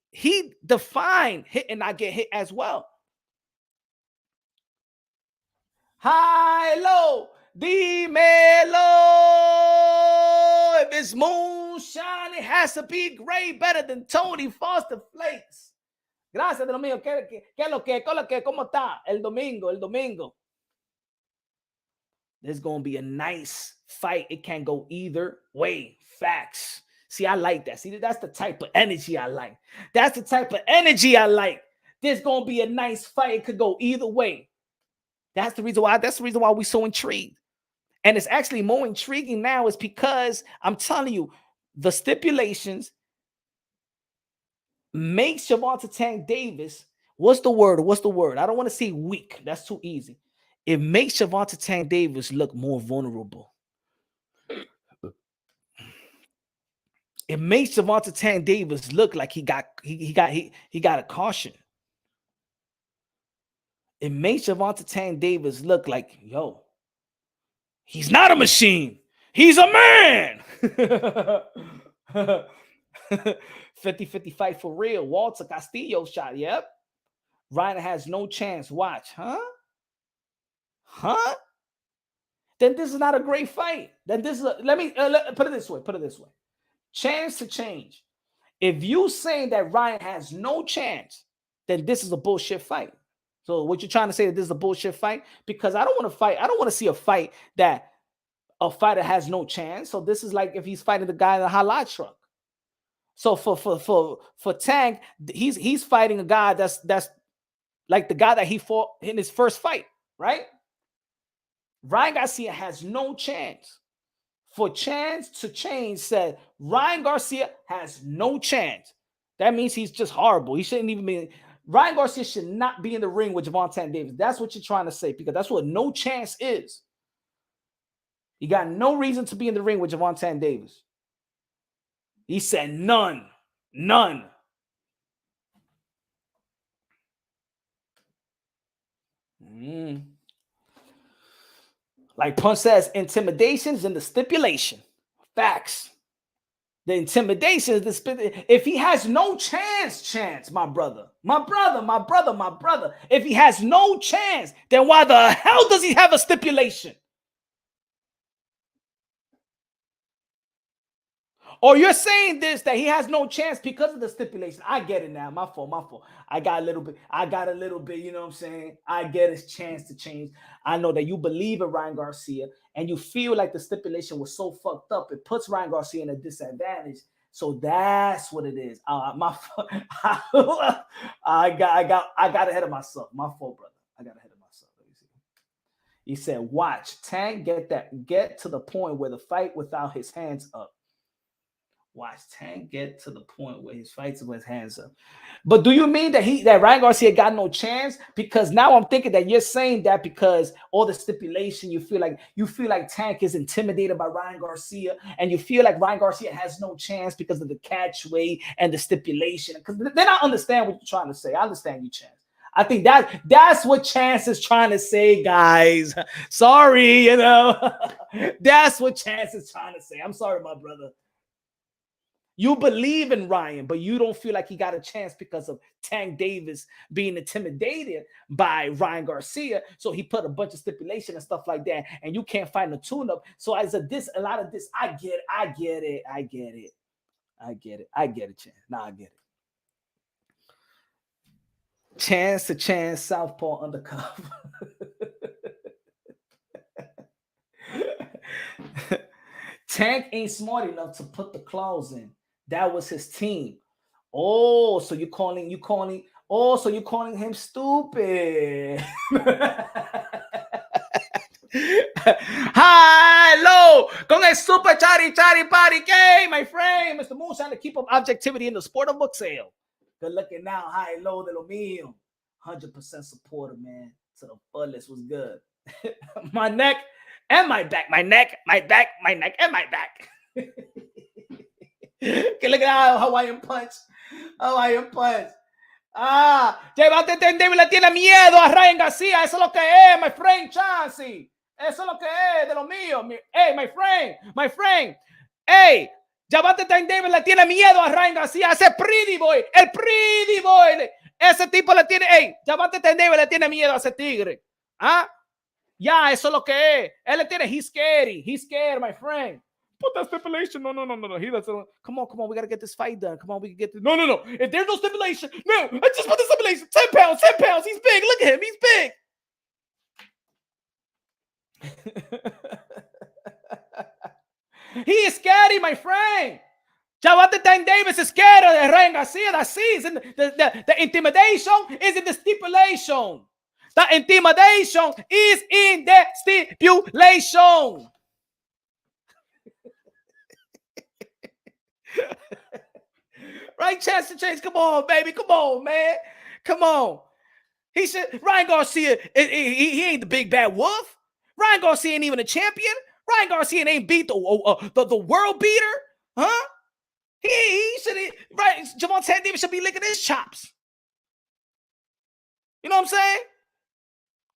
defined hit and not get hit as well. High, low, dímelo. If it's moonshine, it has to be gray, better than Tony Foster Flakes. Gracias, Dios mío. ¿Cómo está? El domingo. There's going to be a nice fight. It can go either way. Facts. See, I like that. See, that's the type of energy I like. That's the type of energy I like. There's going to be a nice fight. It could go either way. That's the reason why we're so intrigued. And it's actually more intriguing now is because I'm telling you, the stipulations makes Gervonta Davis, what's the word? I don't want to say weak. That's too easy. It makes Gervonta Davis look more vulnerable. It makes Gervonta Davis look like he got a caution. It makes Gervonta Davis look like, yo, he's not a machine. He's a man. 50-50 fight for real. Walter Castillo shot. Yep. Ryan has no chance. Watch. Huh? Then this is not a great fight. Then this is let me put it this way. Chance to change. If you saying that Ryan has no chance, then this is a bullshit fight. So what you're trying to say that this is a bullshit fight? Because I don't want to fight. I don't want to see a fight that a fighter has no chance. So this is like if he's fighting the guy in the halal truck. So for Tank, he's fighting a guy that's like the guy that he fought in his first fight, right? Ryan Garcia has no chance. For chance to change said Ryan Garcia has no chance. That means he's just horrible. He shouldn't even be. Ryan Garcia should not be in the ring with Gervonta Davis. That's what you're trying to say, because that's what no chance is. You got no reason to be in the ring with Gervonta Davis. He said none. Like Punch says, intimidations and the stipulation. Facts. The intimidation is the if he has no chance, my brother. If he has no chance, then why the hell does he have a stipulation? Or you're saying this that he has no chance because of the stipulation. I get it now. My fault. I got a little bit, you know what I'm saying? I get his chance to change. I know that you believe in Ryan Garcia and you feel like the stipulation was so fucked up. It puts Ryan Garcia in a disadvantage So that's what it is. I got ahead of myself. My fault, brother. I got ahead of myself. Let me see. He said, "Watch Tank get to the point where the fight without his hands up. Watch Tank get to the point where his fights with his hands up." But do you mean that Ryan Garcia got no chance? Because now I'm thinking that you're saying that because all the stipulation, you feel like Tank is intimidated by Ryan Garcia, and you feel like Ryan Garcia has no chance because of the catch weight and the stipulation. Because then I understand what you're trying to say. I understand you, Chance. I think that's what Chance is trying to say, guys. Sorry, that's what Chance is trying to say. I'm sorry, my brother. You believe in Ryan, but you don't feel like he got a chance because of Tank Davis being intimidated by Ryan Garcia. So he put a bunch of stipulation and stuff like that, and you can't find a tune-up. So as a lot of this, I get it, Chance. Nah, I get it. Chance to Chance, Southpaw undercover. Tank ain't smart enough to put the clause in. That was his team. Oh, so you're calling him stupid. Hello, con el super chari party game, my friend. Mr. Moon trying to keep up objectivity in the sport of boxeo. Good looking now, high low de lo mío. 100% supporter, man. To the fullest was good. My neck and my back, my neck, my back, my neck, and my back. Okay, look at that Hawaiian punch. Gervonta Davis le tiene miedo a Ryan Garcia. Eso es lo que es, my friend Chansey. Eso es lo que es de lo mío. Hey, my friend. Hey, Gervonta Davis le tiene miedo a Ryan Garcia. Ese pretty boy, el pretty boy. Ese tipo le tiene, hey, Gervonta Davis le tiene miedo a ese tigre. Ya, eso es lo que es. Él le tiene, he's scared, my friend. Put that stipulation. No. He doesn't. Come on. We got to get this fight done. Come on, we can get this. No. If there's no stipulation, no. I just put the stipulation. 10 pounds. He's big. Look at him. He's big. He is scary, my friend. Gervonta Davis is scared of Ryan Garcia. That's season. The intimidation is in the stipulation. The intimidation is in the stipulation. Right, Chance to Change. Come on, baby. Come on, man. Come on. He said Ryan Garcia, he ain't the big bad wolf. Ryan Garcia ain't even a champion. Ryan Garcia ain't beat the world beater. Huh? He should, right? Gervonta Davis should be licking his chops. You know what I'm saying?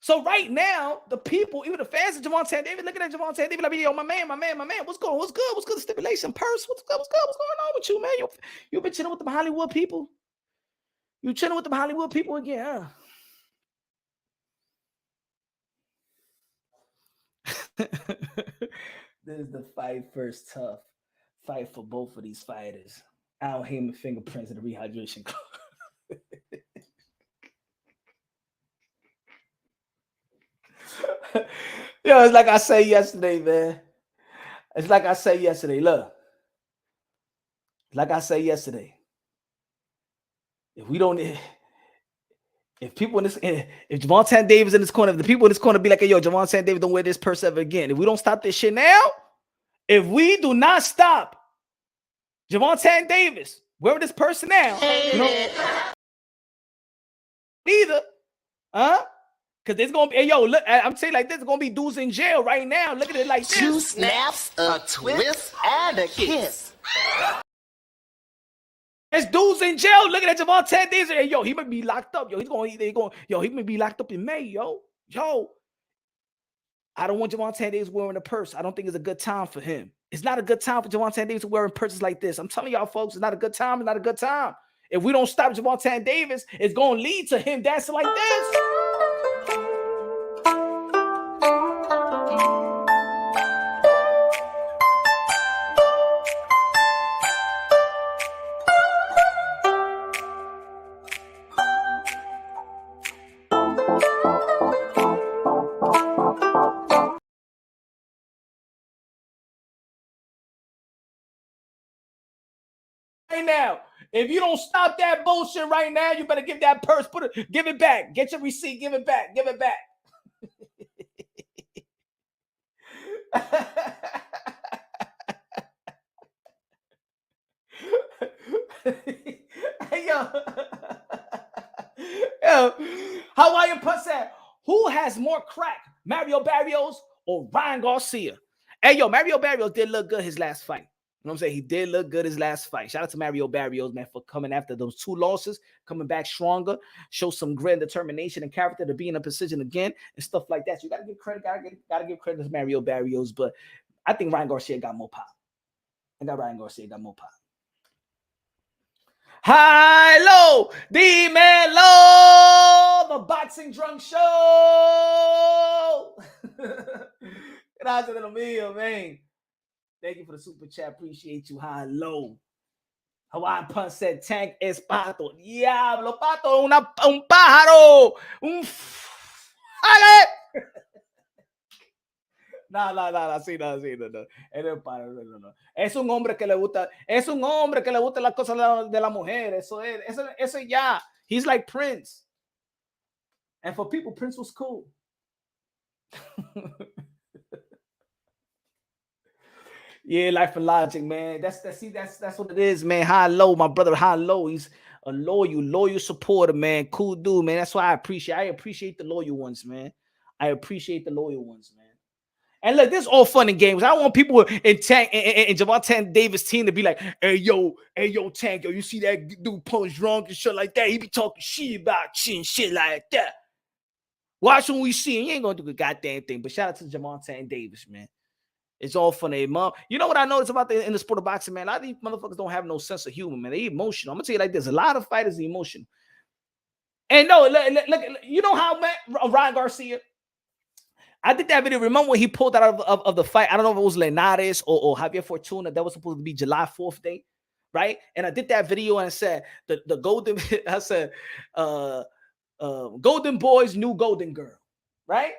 So right now, the people, even the fans of Gervonta Davis, looking at Gervonta Davis like, yo, my man, what's good? What's good? Stipulation, purse, what's good? What's going on with you, man? You been chilling with them Hollywood people? You chilling with them Hollywood people again, huh? This is the fight first tough fight for both of these fighters. Al Heyman fingerprints in the Rehydration Club. Yo, it's like I said yesterday, man. It's like I said yesterday. Look, like I said yesterday. If people in this, if Gervonta Davis in this corner, if the people in this corner be like, hey, yo, Gervonta Davis don't wear this purse ever again. If we don't stop this shit now, if we do not stop Gervonta Davis wearing this purse now, either, because there's gonna be, hey, yo, look, I'm saying like this, there's gonna be dudes in jail right now. Look at it like this. 2 snaps, a twist, and a kiss. There's dudes in jail looking at Gervonta Davis. Hey, yo, he might be locked up. Yo, he may be locked up in May, yo. I don't want Gervonta Davis wearing a purse. I don't think it's a good time for him. It's not a good time for Gervonta Davis wearing purses like this. I'm telling y'all, folks, it's not a good time. It's not a good time. If we don't stop Gervonta Davis, it's going to lead to him dancing like this. right now. If you don't stop that bullshit right now, you better give that purse. Give it back. Get your receipt. Give it back. Give it back. Hey, yo. Yo, Hawaiian Punch said, who has more crack, Mario Barrios or Ryan Garcia? Hey, yo, Mario Barrios did look good his last fight. You know what I'm saying? He did look good his last fight. Shout out to Mario Barrios, man, for coming after those 2 losses, coming back stronger, show some grit and determination and character to be in a position again and stuff like that. So you got to give credit, gotta give credit to Mario Barrios, but I think Ryan Garcia got more pop. Ryan Garcia got more pop. High, low, Dímelo, the boxing drunk show. Gracias, lo mío, man. Thank you for the super chat. Appreciate you. High, low. Hawaiian Punch said, Tank es pato. Diablo, pato, un pájaro. ¡Ale! No. Sí, no. Es un hombre que le gusta. Es un hombre que le gusta las cosas de la mujer. Eso ya. He's like Prince. And for people, Prince was cool. Yeah, Life and Logic, man. That's what it is, man. High low, my brother. High low. He's a loyal supporter, man. Cool dude, man. That's why I appreciate the loyal ones, man. I appreciate the loyal ones, man. And look, this is all fun and games. I don't want people in Tank and Gervonta Davis team to be like, hey yo, Tank, yo, you see that dude Punch drunk and shit like that? He be talking shit about shit like that. Watch when we see him. He ain't gonna do a goddamn thing. But shout out to Gervonta Davis, man. It's all fun, mom. You know what I noticed about in the sport of boxing, man? A lot of these motherfuckers don't have no sense of humor, man. They emotional. I'm gonna tell you like this: a lot of fighters are emotional. And no, look, you know how, man, Ryan Garcia. I did that video. Remember when he pulled out of the fight? I don't know if it was Linares or Javier Fortuna. That was supposed to be July 4th day, right? And I did that video and I said the golden. I said, golden boys, new golden girl, right?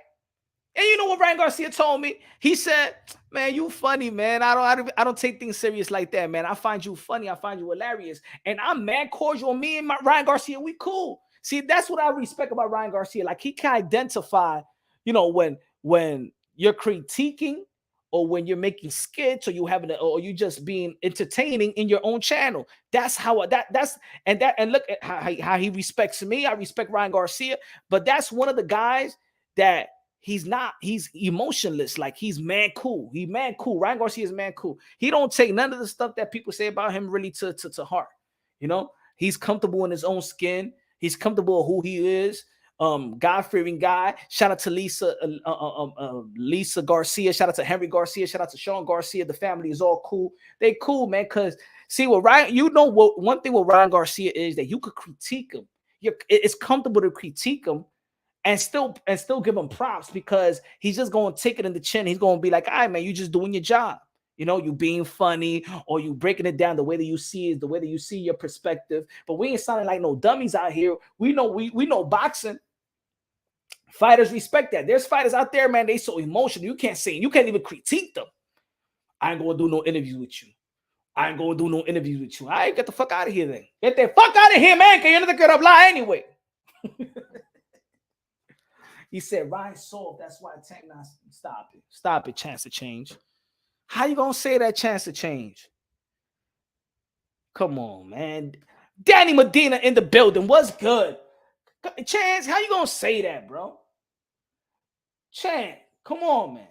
And you know what Ryan Garcia told me? He said, man, you funny, man. I don't take things serious like that, man. I find you funny. I find you hilarious. And I'm mad cordial. Me and Ryan Garcia, we cool. See, that's what I respect about Ryan Garcia. Like, he can identify, you know, when you're critiquing or when you're making skits or you just being entertaining in your own channel. That's how and look at how he respects me. I respect Ryan Garcia, but that's one of the guys that he's emotionless. Like, he's man cool. Ryan Garcia is man cool. He don't take none of the stuff that people say about him really to heart. You know, he's comfortable in his own skin. He's comfortable with who he is. God-fearing guy. Shout out to Lisa Garcia. Shout out to Henry Garcia. Shout out to Sean Garcia. The family is all cool. They cool, man. Because see what Ryan, you know what? One thing with Ryan Garcia is that you could critique him. It's comfortable to critique him and still give him props, because he's just going to take it in the chin. He's going to be like, all right, man, you just doing your job. You know, you being funny or you breaking it down the way that you see is the way that you see your perspective. But we ain't sounding like no dummies out here. We know boxing. Fighters respect that. There's fighters out there, man, they so emotional. You can't even critique them. I ain't gonna do no interviews with you. All right, get the fuck out of here then. Get the fuck out of here, man, because you're not gonna lie anyway. He said, Ryan soft. That's why Tank not. Stop it. Chance to change. How you gonna say that chance to change? Come on, man. Danny Medina in the building. What's good? Chance, how you gonna say that, bro? Chance, come on, man.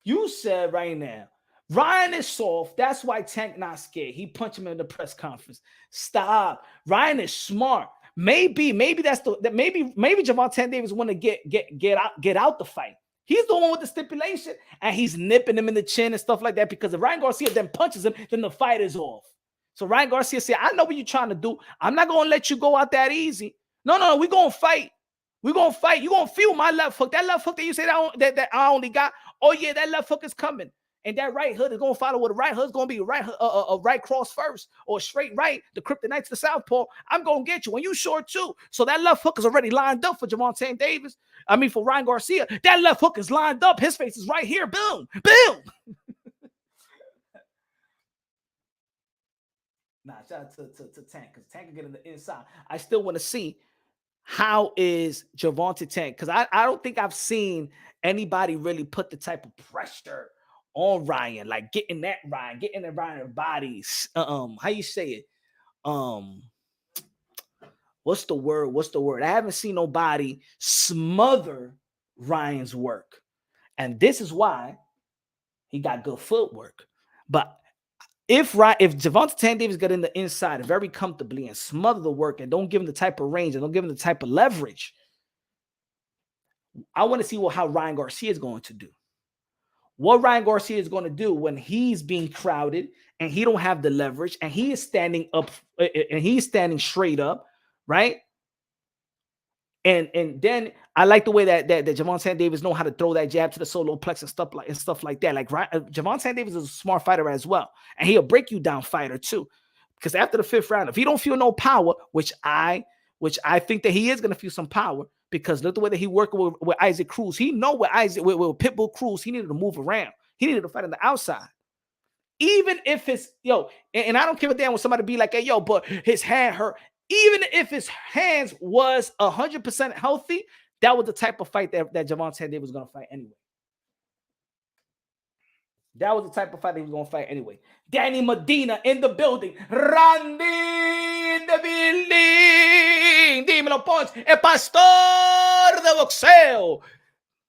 You said right now, Ryan is soft. That's why Tank not scared. He punched him in the press conference. Stop. Ryan is smart. Maybe Gervonta Davis want to get out the fight. He's the one with the stipulation, and he's nipping him in the chin and stuff like that, because if Ryan Garcia then punches him, then the fight is off. So Ryan Garcia said, I know what you're trying to do. I'm not going to let you go out that easy. No, we're going to fight. We're going to fight. You're going to feel my left hook. That left hook that you say that I only got, oh, yeah, that left hook is coming. And that right hook is going to follow with a right hook. It's going to be a right cross first or straight right, the kryptonite to the southpaw. I'm going to get you. And you sure too. So that left hook is already lined up for Gervonta Davis. For Ryan Garcia. That left hook is lined up. His face is right here. Boom. Boom. Nah, shout out to Tank, because Tank can get in the inside. I still want to see how is Gervonta Tank, because I don't think I've seen anybody really put the type of pressure on Ryan, like getting that Ryan bodies. How you say it? What's the word? I haven't seen nobody smother Ryan's work, and this is why he got good footwork. But if Gervonta Davis got in the inside very comfortably and smother the work and don't give him the type of range and don't give him the type of leverage, I want to see how Ryan Garcia is going to do. What Ryan Garcia is going to do when he's being crowded and he don't have the leverage and he is standing up and he's standing straight up, right? And then I like the way that Gervonta Davis know how to throw that jab to the solo plex and stuff like that. Like Gervonta Davis is a smart fighter as well, and he'll break you down fighter too. Because after the 5th round, if he don't feel no power, which I think that he is gonna feel some power, because look the way that he worked with Isaac Cruz. He know with Pitbull Cruz, he needed to move around. He needed to fight on the outside. Even if it's and I don't give a damn when somebody be like, hey, but his hand hurt. Even if his hands was 100% healthy, that was the type of fight that Gervonta Davis was going to fight anyway. That was the type of fight that he was going to fight anyway. Danny Medina in the building. Randy in the building. Dímelo, Punch. El pastor de boxeo.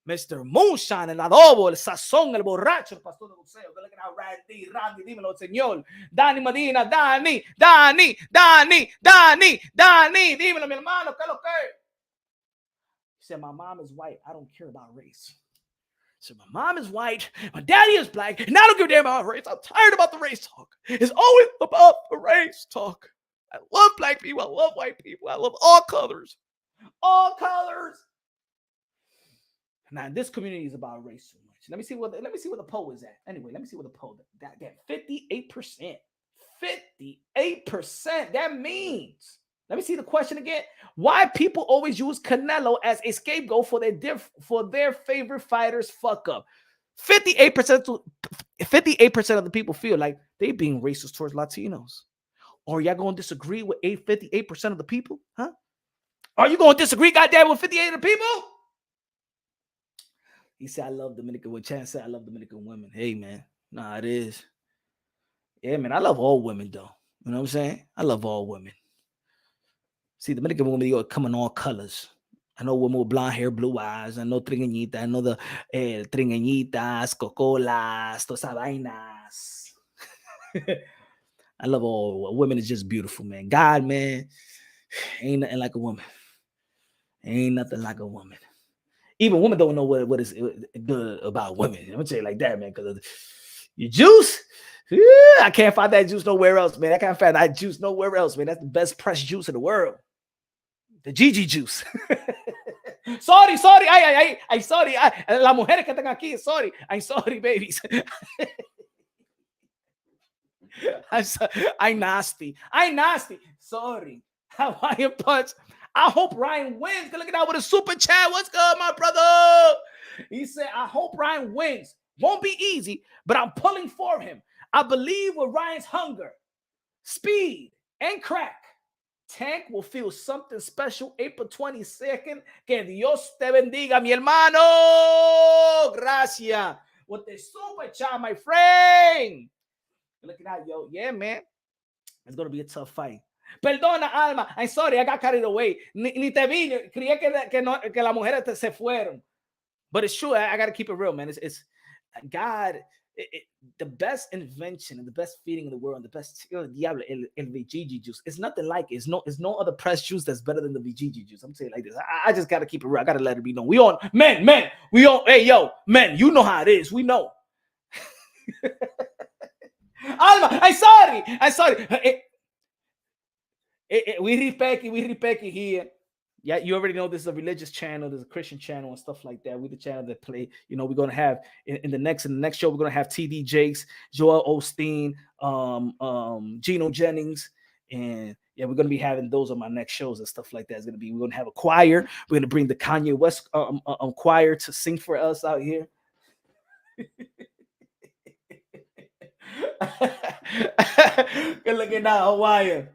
Mr. Moonshine, el adobo, el sazón, el borracho, el pastor de boxeo. Look at how Randy, dímelo, señor. Danny Medina, Danny, dímelo, mi hermano, ¿qué lo que? He said, my mom is white. I don't care about race. He said, my mom is white, my daddy is black, and I don't give a damn about race. I'm tired about the race talk. It's always about the race talk. I love black people. I love white people. I love all colors. All colors. Now, this community is about race so much. Let me see what the poll is at. Anyway, let me see what the poll that 58%. 58%. That means, let me see the question again. Why people always use Canelo as a scapegoat for their favorite fighters fuck up. 58% of the people feel like they being racist towards Latinos. Or y'all gonna disagree with 58% of the people? Huh? Are you gonna disagree, goddamn, with 58% of the people? He said, I love Dominican women. Chance said, I love Dominican women. Hey, man. Nah, it is. Yeah, man. I love all women, though. You know what I'm saying? I love all women. See, Dominican women, they come in all colors. I know women with blonde hair, blue eyes. I know trigueñitas. I know the trigueñitas, cocolas, todas esas vainas. I love all women. Is just beautiful, man. God, man, ain't nothing like a woman. Ain't nothing like a woman. Even women don't know what is good about women. I'm gonna tell you like that, man. Because your juice, I can't find that juice nowhere else, man. I can't find that juice nowhere else, man. That's the best pressed juice in the world. The Gigi juice. sorry. Sorry. Las mujeres que están aquí, sorry. I'm sorry, babies. I'm nasty. Sorry. Hawaiian Punch. I hope Ryan wins. Look at that with a super chat. What's good, my brother? He said, I hope Ryan wins. Won't be easy, but I'm pulling for him. I believe with Ryan's hunger, speed, and crack, Tank will feel something special April 22nd. Que Dios te bendiga, mi hermano. Gracias. With the super chat, my friend. Look at that, yo. Yeah, man. It's going to be a tough fight. Perdona, Alma. I'm sorry, I got carried away. Ni te vi. Creía que las mujeres se fueron. But it's true. I got to keep it real, man. It's God. The best invention and the best feeding in the world, and the best diablo, el Vijiji juice. It's nothing like it. It's no other pressed juice that's better than the Vijiji juice. I'm saying like this. I just got to keep it real. I got to let it be known. We on, men. We on. Hey, yo, men. You know how it is. We know. Alma, I'm sorry. We respect it here. Yeah, you already know this is a religious channel. There's a Christian channel and stuff like that. We're the channel that play. You know, we're gonna have in the next show. We're gonna have TD Jakes, Joel Osteen, Gino Jennings, and yeah, we're gonna be having those on my next shows and stuff like that. We're gonna have a choir. We're gonna bring the Kanye West choir to sing for us out here. Good looking out, Hawaiian.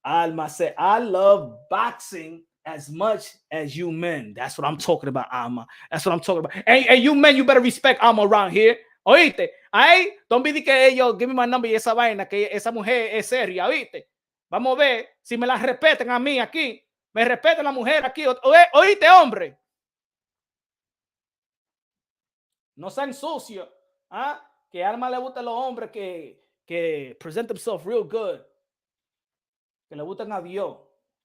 Alma said, I love boxing as much as you men. That's what I'm talking about, Alma. That's what I'm talking about. And you men, you better respect Alma around here. Oíste. Ahí, don't be que ellos, give me my number y esa vaina, que esa mujer es seria, oíste. Vamos a ver si me la respetan a mí aquí. Me respetan la mujer aquí. Oíste, hombre. No sean sucios. ¿Ah? Que a Alma le gustan los hombres que present themselves real good. Que le gustan a Dios.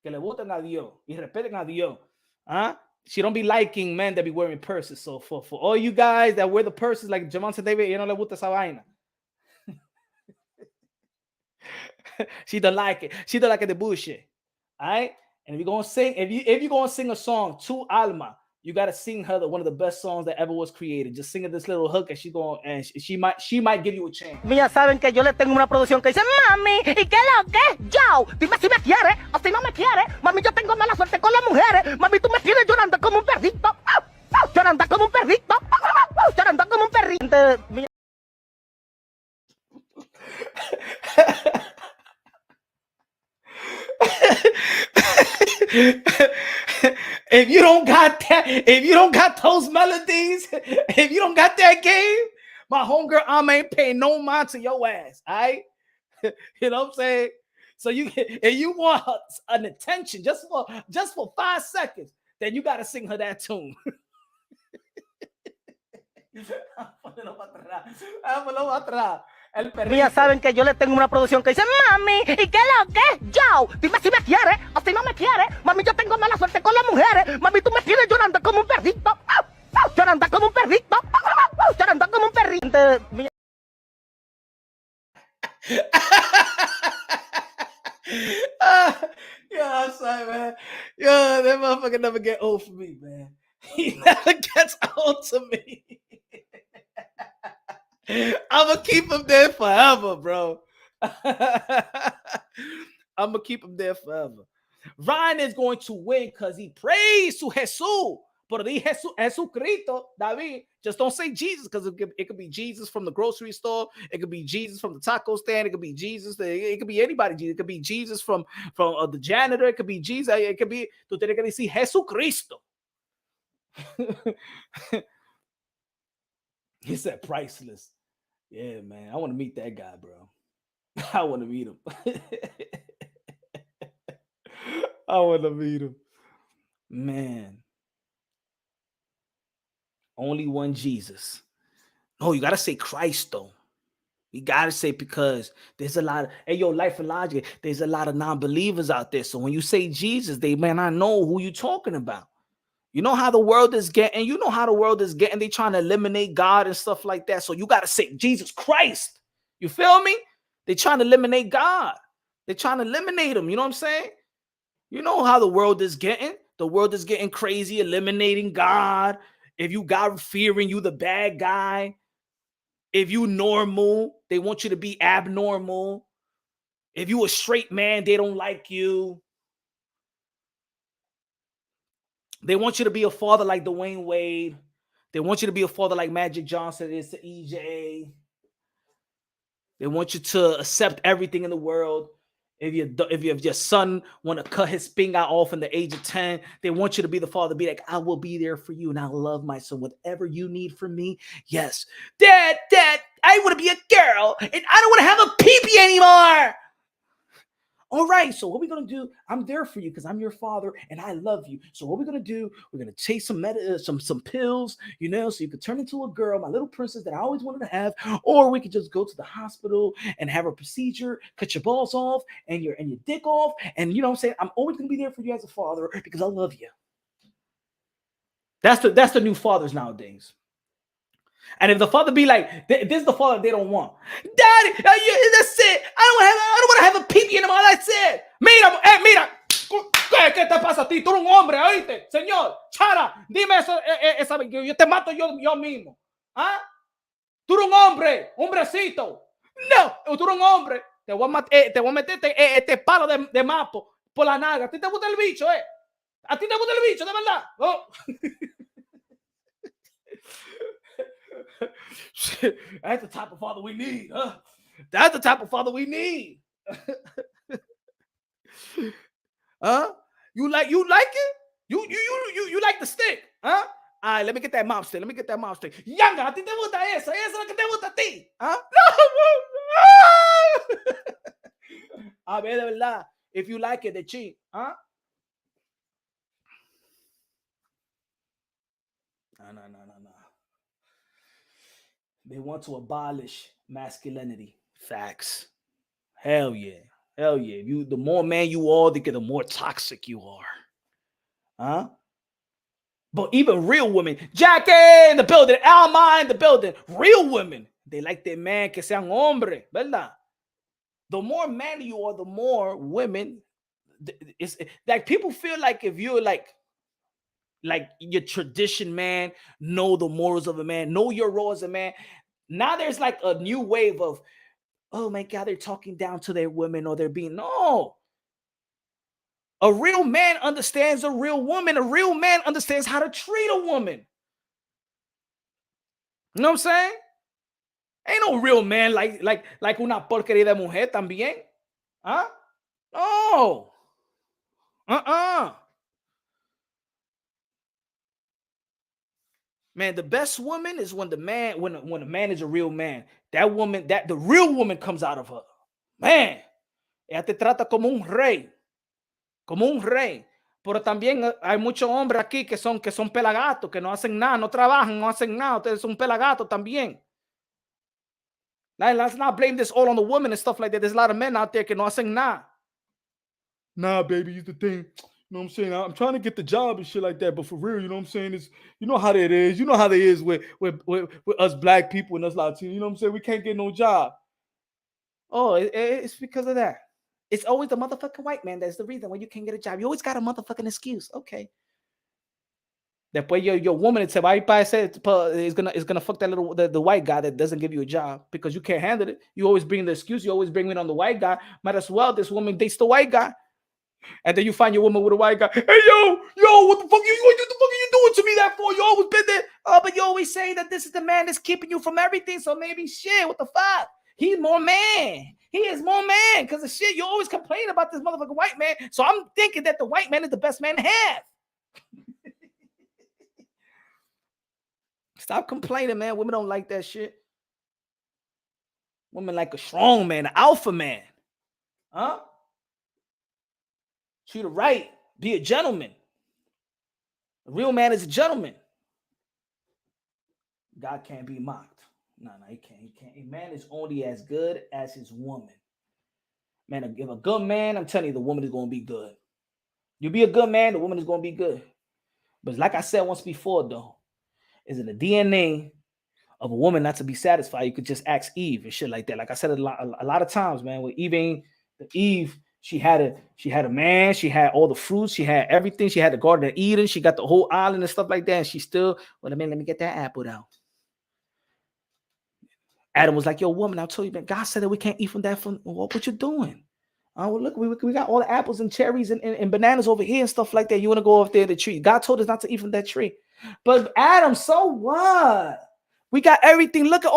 Que le gustan a Dios. Y respeten a Dios. ¿Ah? She don't be liking men that be wearing purses. So for all you guys that wear the purses like Gervonta Davis, you no le gusta esa vaina. She don't like it. She don't like the bullshit. All right? And if you're gonna sing, if you're gonna sing a song to Alma, you gotta sing her one of the best songs that ever was created. Just sing her this little hook, and she might give you a chance. Mía, saben que yo le tengo una producción que dice, mami, ¿y qué lo que? Yo, dime si me quieres o si no me quieres. Mami, yo tengo mala suerte con las mujeres. Mami, tú me tienes llorando como un perrito. Llorando como un perrito. Llorando como un perrito. If you don't got that, if you don't got those melodies, if you don't got that game, my homegirl Alma ain't paying no mind to your ass. All right, you know what I'm saying? So if you want an attention just for 5 seconds, then you gotta sing her that tune. Mía, saben que yo le tengo una producción que dice, mami, ¿y qué lo que? Yo, dime si me quieres o si no me quieres. Mami, yo tengo mala suerte con las mujeres. Mami, tú me tienes llorando como un perrito. Llorando como un perrito. Llorando como un perrito. Yeah, I'm sorry, man. Yo, that motherfucker never get old for me, man. He never gets old to me. I'm gonna keep him there forever, bro. I'm gonna keep him there forever. Ryan is going to win because he prays to Jesus. But Jesucristo, David, just don't say Jesus, because it could be Jesus from the grocery store. It could be Jesus from the taco stand. It could be Jesus. It could be anybody. It could be Jesus from the janitor. It could be Jesus. It could be. Tú tienes que decir Jesucristo. He said priceless. Yeah, man. I want to meet that guy, bro. I want to meet him. I want to meet him. Man. Only one Jesus. No, you got to say Christ, though. You got to say, because there's a lot of, hey, yo, Life and Logic, there's a lot of non-believers out there. So when you say Jesus, they may not know who you're talking about. You know how the world is getting. They trying to eliminate God and stuff like that. So you got to say Jesus Christ. You feel me? They trying to eliminate God. They trying to eliminate him. You know what I'm saying? You know how the world is getting. The world is getting crazy, eliminating God. If you God fearing, you the bad guy. If you normal, they want you to be abnormal. If you a straight man, they don't like you. They want you to be a father like Dwayne Wade. They want you to be a father like Magic Johnson is to EJ. They want you to accept everything in the world. If your son want to cut his finger off in the age of 10, they want you to be the father, be like, I will be there for you and I love my son. Whatever you need from me, yes. Dad, I want to be a girl and I don't want to have a pee-pee anymore. All right, so what we're going to do, I'm there for you because I'm your father and I love you. So what we're going to do, we're going to take some pills, you know, so you could turn into a girl, my little princess that I always wanted to have, or we could just go to the hospital and have a procedure, cut your balls off and your dick off. And you know what I'm saying? I'm always going to be there for you as a father because I love you. That's the new fathers nowadays. And if the father be like, this is the father they don't want. Daddy, that's it. I don't want to have a pee-pee anymore. That's it. Mira. ¿Qué te pasa a ti? Tú eres un hombre, ¿oíste? Señor, Chara, dime eso, esa, yo te mato yo mismo. ¿Ah? Tú eres un hombre, hombrecito. No, tú eres un hombre. Te voy a meter este palo de mapo por la naga. ¿A ti te gusta el bicho, eh? ¿A ti te gusta el bicho, de verdad? Oh. That's the type of father we need, huh? That's the type of father we need. Huh? You like it? You like the stick? Huh? All right, let me get that mom stick. Yanga, a ti te gusta eso. Eso es lo que te gusta a ti. Huh? No. A ver, de verdad. If you like it, they cheat. Huh? No. They want to abolish masculinity. Facts. Hell yeah. The more man you are, the more toxic you are. Huh? But even real women, Jackie in the building, Alma in the building, real women, they like their man que sean hombre, ¿verdad? The more manly you are, the more women. It's like people feel like if you're like your tradition man, know the morals of a man, know your role as a man. Now there's like a new wave of, oh my God, they're talking down to their women or they're being, no. A real man understands a real woman. A real man understands how to treat a woman. You know what I'm saying? Ain't no real man like una porquería de mujer también. Huh? No. Man, the best woman is when the man is a real man. That woman, the real woman comes out of her. Man, ella te trata como un rey. Pero también hay muchos hombres aquí que son pelagatos, que no hacen nada, no trabajan, no hacen nada. Ustedes son pelagatos también. Let's not blame this all on the women and stuff like that. There's a lot of men out there que no hacen nada. Nah, baby, it's the thing. You know what I'm saying? I'm trying to get the job and shit like that, but for real, you know what I'm saying? It's, you know how that is. You know how they is with us black people and us Latinos. You know what I'm saying? We can't get no job. Oh, it's because of that. It's always the motherfucking white man that's the reason why you can't get a job. You always got a motherfucking excuse. Okay. Después your woman se va a ir para ese, is gonna fuck that little the white guy that doesn't give you a job because you can't handle it. You always bring the excuse. You always bring it on the white guy. Might as well this woman dates the white guy, and then you find your woman with a white guy. Hey yo, what the fuck are you doing to me that for? You always been there. Oh, but you always say that this is the man that's keeping you from everything. So maybe shit. What the fuck? He's more man. He is more man because of shit. You always complain about this motherfucking white man. So I'm thinking that the white man is the best man to have. Stop complaining, man. Women don't like that shit. Women like a strong man, an alpha man. Huh? Treat her right. Be a gentleman. A real man is a gentleman. God can't be mocked. No, he can't. A man is only as good as his woman. Man, if a good man, I'm telling you, the woman is going to be good. You be a good man, the woman is going to be good. But like I said once before, though, is in the DNA of a woman not to be satisfied. You could just ask Eve and shit like that. Like I said a lot of times, man, with Eve, she had a man, she had all the fruits, she had everything, she had the Garden of Eden, she got the whole island and stuff like that, and she still, well, let me get that apple out. Adam was like, yo, woman, I'll tell you, man, God said that we can't eat from that. What you doing? Oh, well, look, we got all the apples and cherries and bananas over here and stuff like that. You want to go over there to the tree. God told us not to eat from that tree. But Adam, so what? We got everything. Look at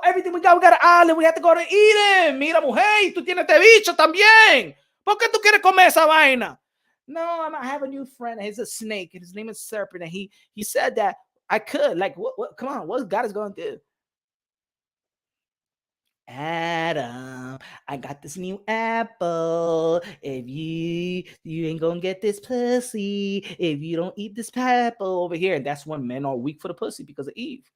everything we got. We got an island. We have to go to Eden. Mira, mujer, tú tienes este bicho también. ¿Por qué tú quieres comer esa vaina? No, I have a new friend. He's a snake. And his name is Serpent. And he said that I could. Like, what? Come on, what God is going to do? Adam, I got this new apple. If you ain't gonna get this pussy if you don't eat this apple over here. And that's when men are weak for the pussy because of Eve.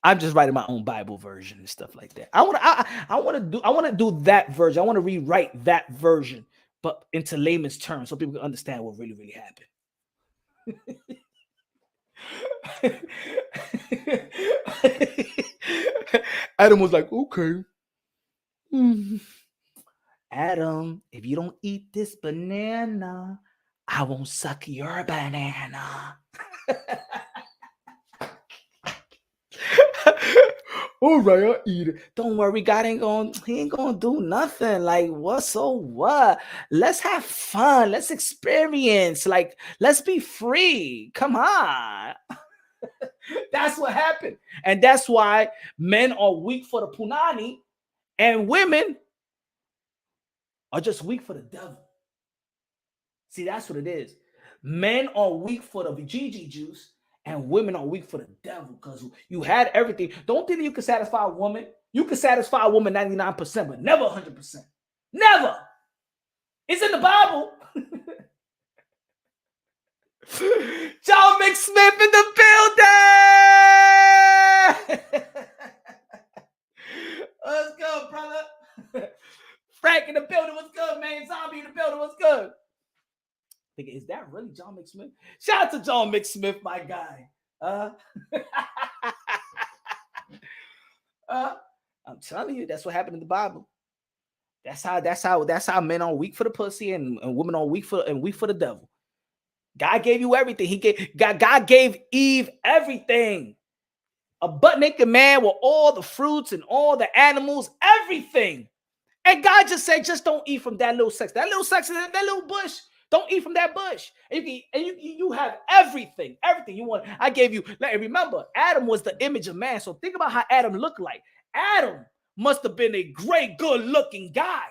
I'm just writing my own Bible version and stuff like that. I want to do that version. I want to rewrite that version, but into layman's terms so people can understand what really, really happened. Adam was like, okay. Adam, if you don't eat this banana, I won't suck your banana. All right, I'll eat it. Don't worry, God he ain't gonna do nothing. Like, what? So what? Let's have fun. Let's experience. Like, let's be free. Come on. That's what happened. And that's why men are weak for the punani and women are just weak for the devil. See, that's what it is. Men are weak for the Vijiji juice and women are weak for the devil because you had everything. Don't think that you can satisfy a woman. You can satisfy a woman 99%, but never 100%. Never. It's in the Bible. John McSmith in the building. What's good, brother? Frank in the building. What's good, man? Zombie in the building. What's good? Is that really John McSmith? Shout out to John McSmith, my guy. I'm telling you, that's what happened in the Bible. That's how men are weak for the pussy and women are weak for the devil. God gave you everything. God gave Eve everything. A butt naked man with all the fruits and all the animals, everything. And God just said, just don't eat from that little section. That little bush. Don't eat from that bush. And you have everything you want. I gave you. Remember, Adam was the image of man. So think about how Adam looked like. Adam must have been a great, good-looking guy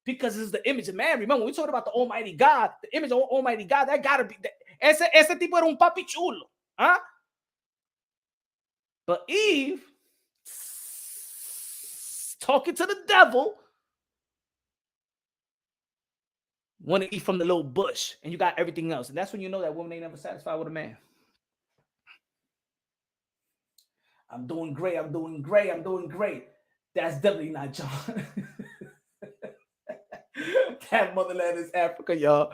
because it's the image of man. Remember, when we talked about the Almighty God, the image of Almighty God, that gotta be. Ese tipo era un papi chulo, huh? But Eve, talking to the devil, want to eat from the little bush, and you got everything else. And that's when you know that woman ain't never satisfied with a man. I'm doing great. That's definitely not John. That motherland is Africa, y'all.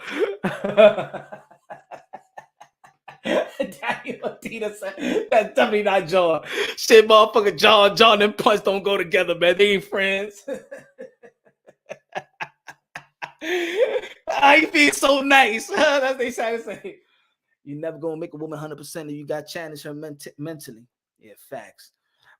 Daddy Latina said, that's definitely not John. Shit, motherfucker, John and Punch don't go together, man. They ain't friends. I feel so nice. That's what they try to say. You're never gonna make a woman 100% if you got challenged her mentally. Yeah, facts.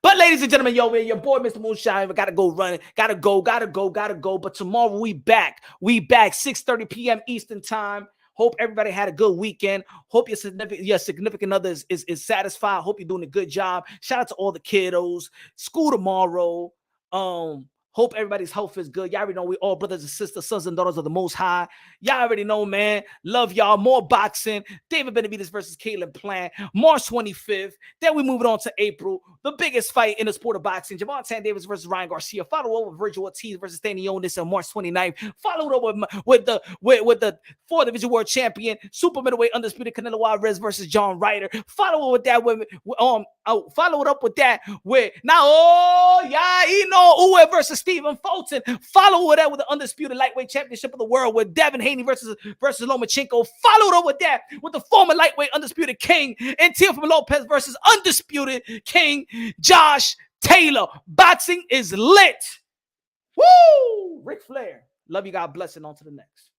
But ladies and gentlemen, yo, man, your boy, Mr. Moonshine, gotta go running. Gotta go. But tomorrow we back. 6:30 p.m. Eastern time. Hope everybody had a good weekend. Hope your significant other is satisfied. Hope you're doing a good job. Shout out to all the kiddos. School tomorrow. Hope everybody's health is good. Y'all already know we all brothers and sisters, sons and daughters of the Most High. Y'all already know, man. Love y'all. More boxing. David Benavidez versus Caleb Plant. March 25th. Then we move it on to April. The biggest fight in the sport of boxing. Gervonta Davis versus Ryan Garcia. Followed up with Virgil Ortiz versus Danny Onis on March 29th. Followed up with the 4th Division World Champion, super middleweight undisputed Canelo Alvarez versus John Ryder. Followed up with that with Uwe versus Stephen Fulton. Follow that with the undisputed lightweight championship of the world with Devin Haney versus Lomachenko. Followed up with that with the former lightweight undisputed king and Teofimo Lopez versus undisputed king Josh Taylor. Boxing is lit. Woo! Ric Flair. Love you. God bless, and on to the next.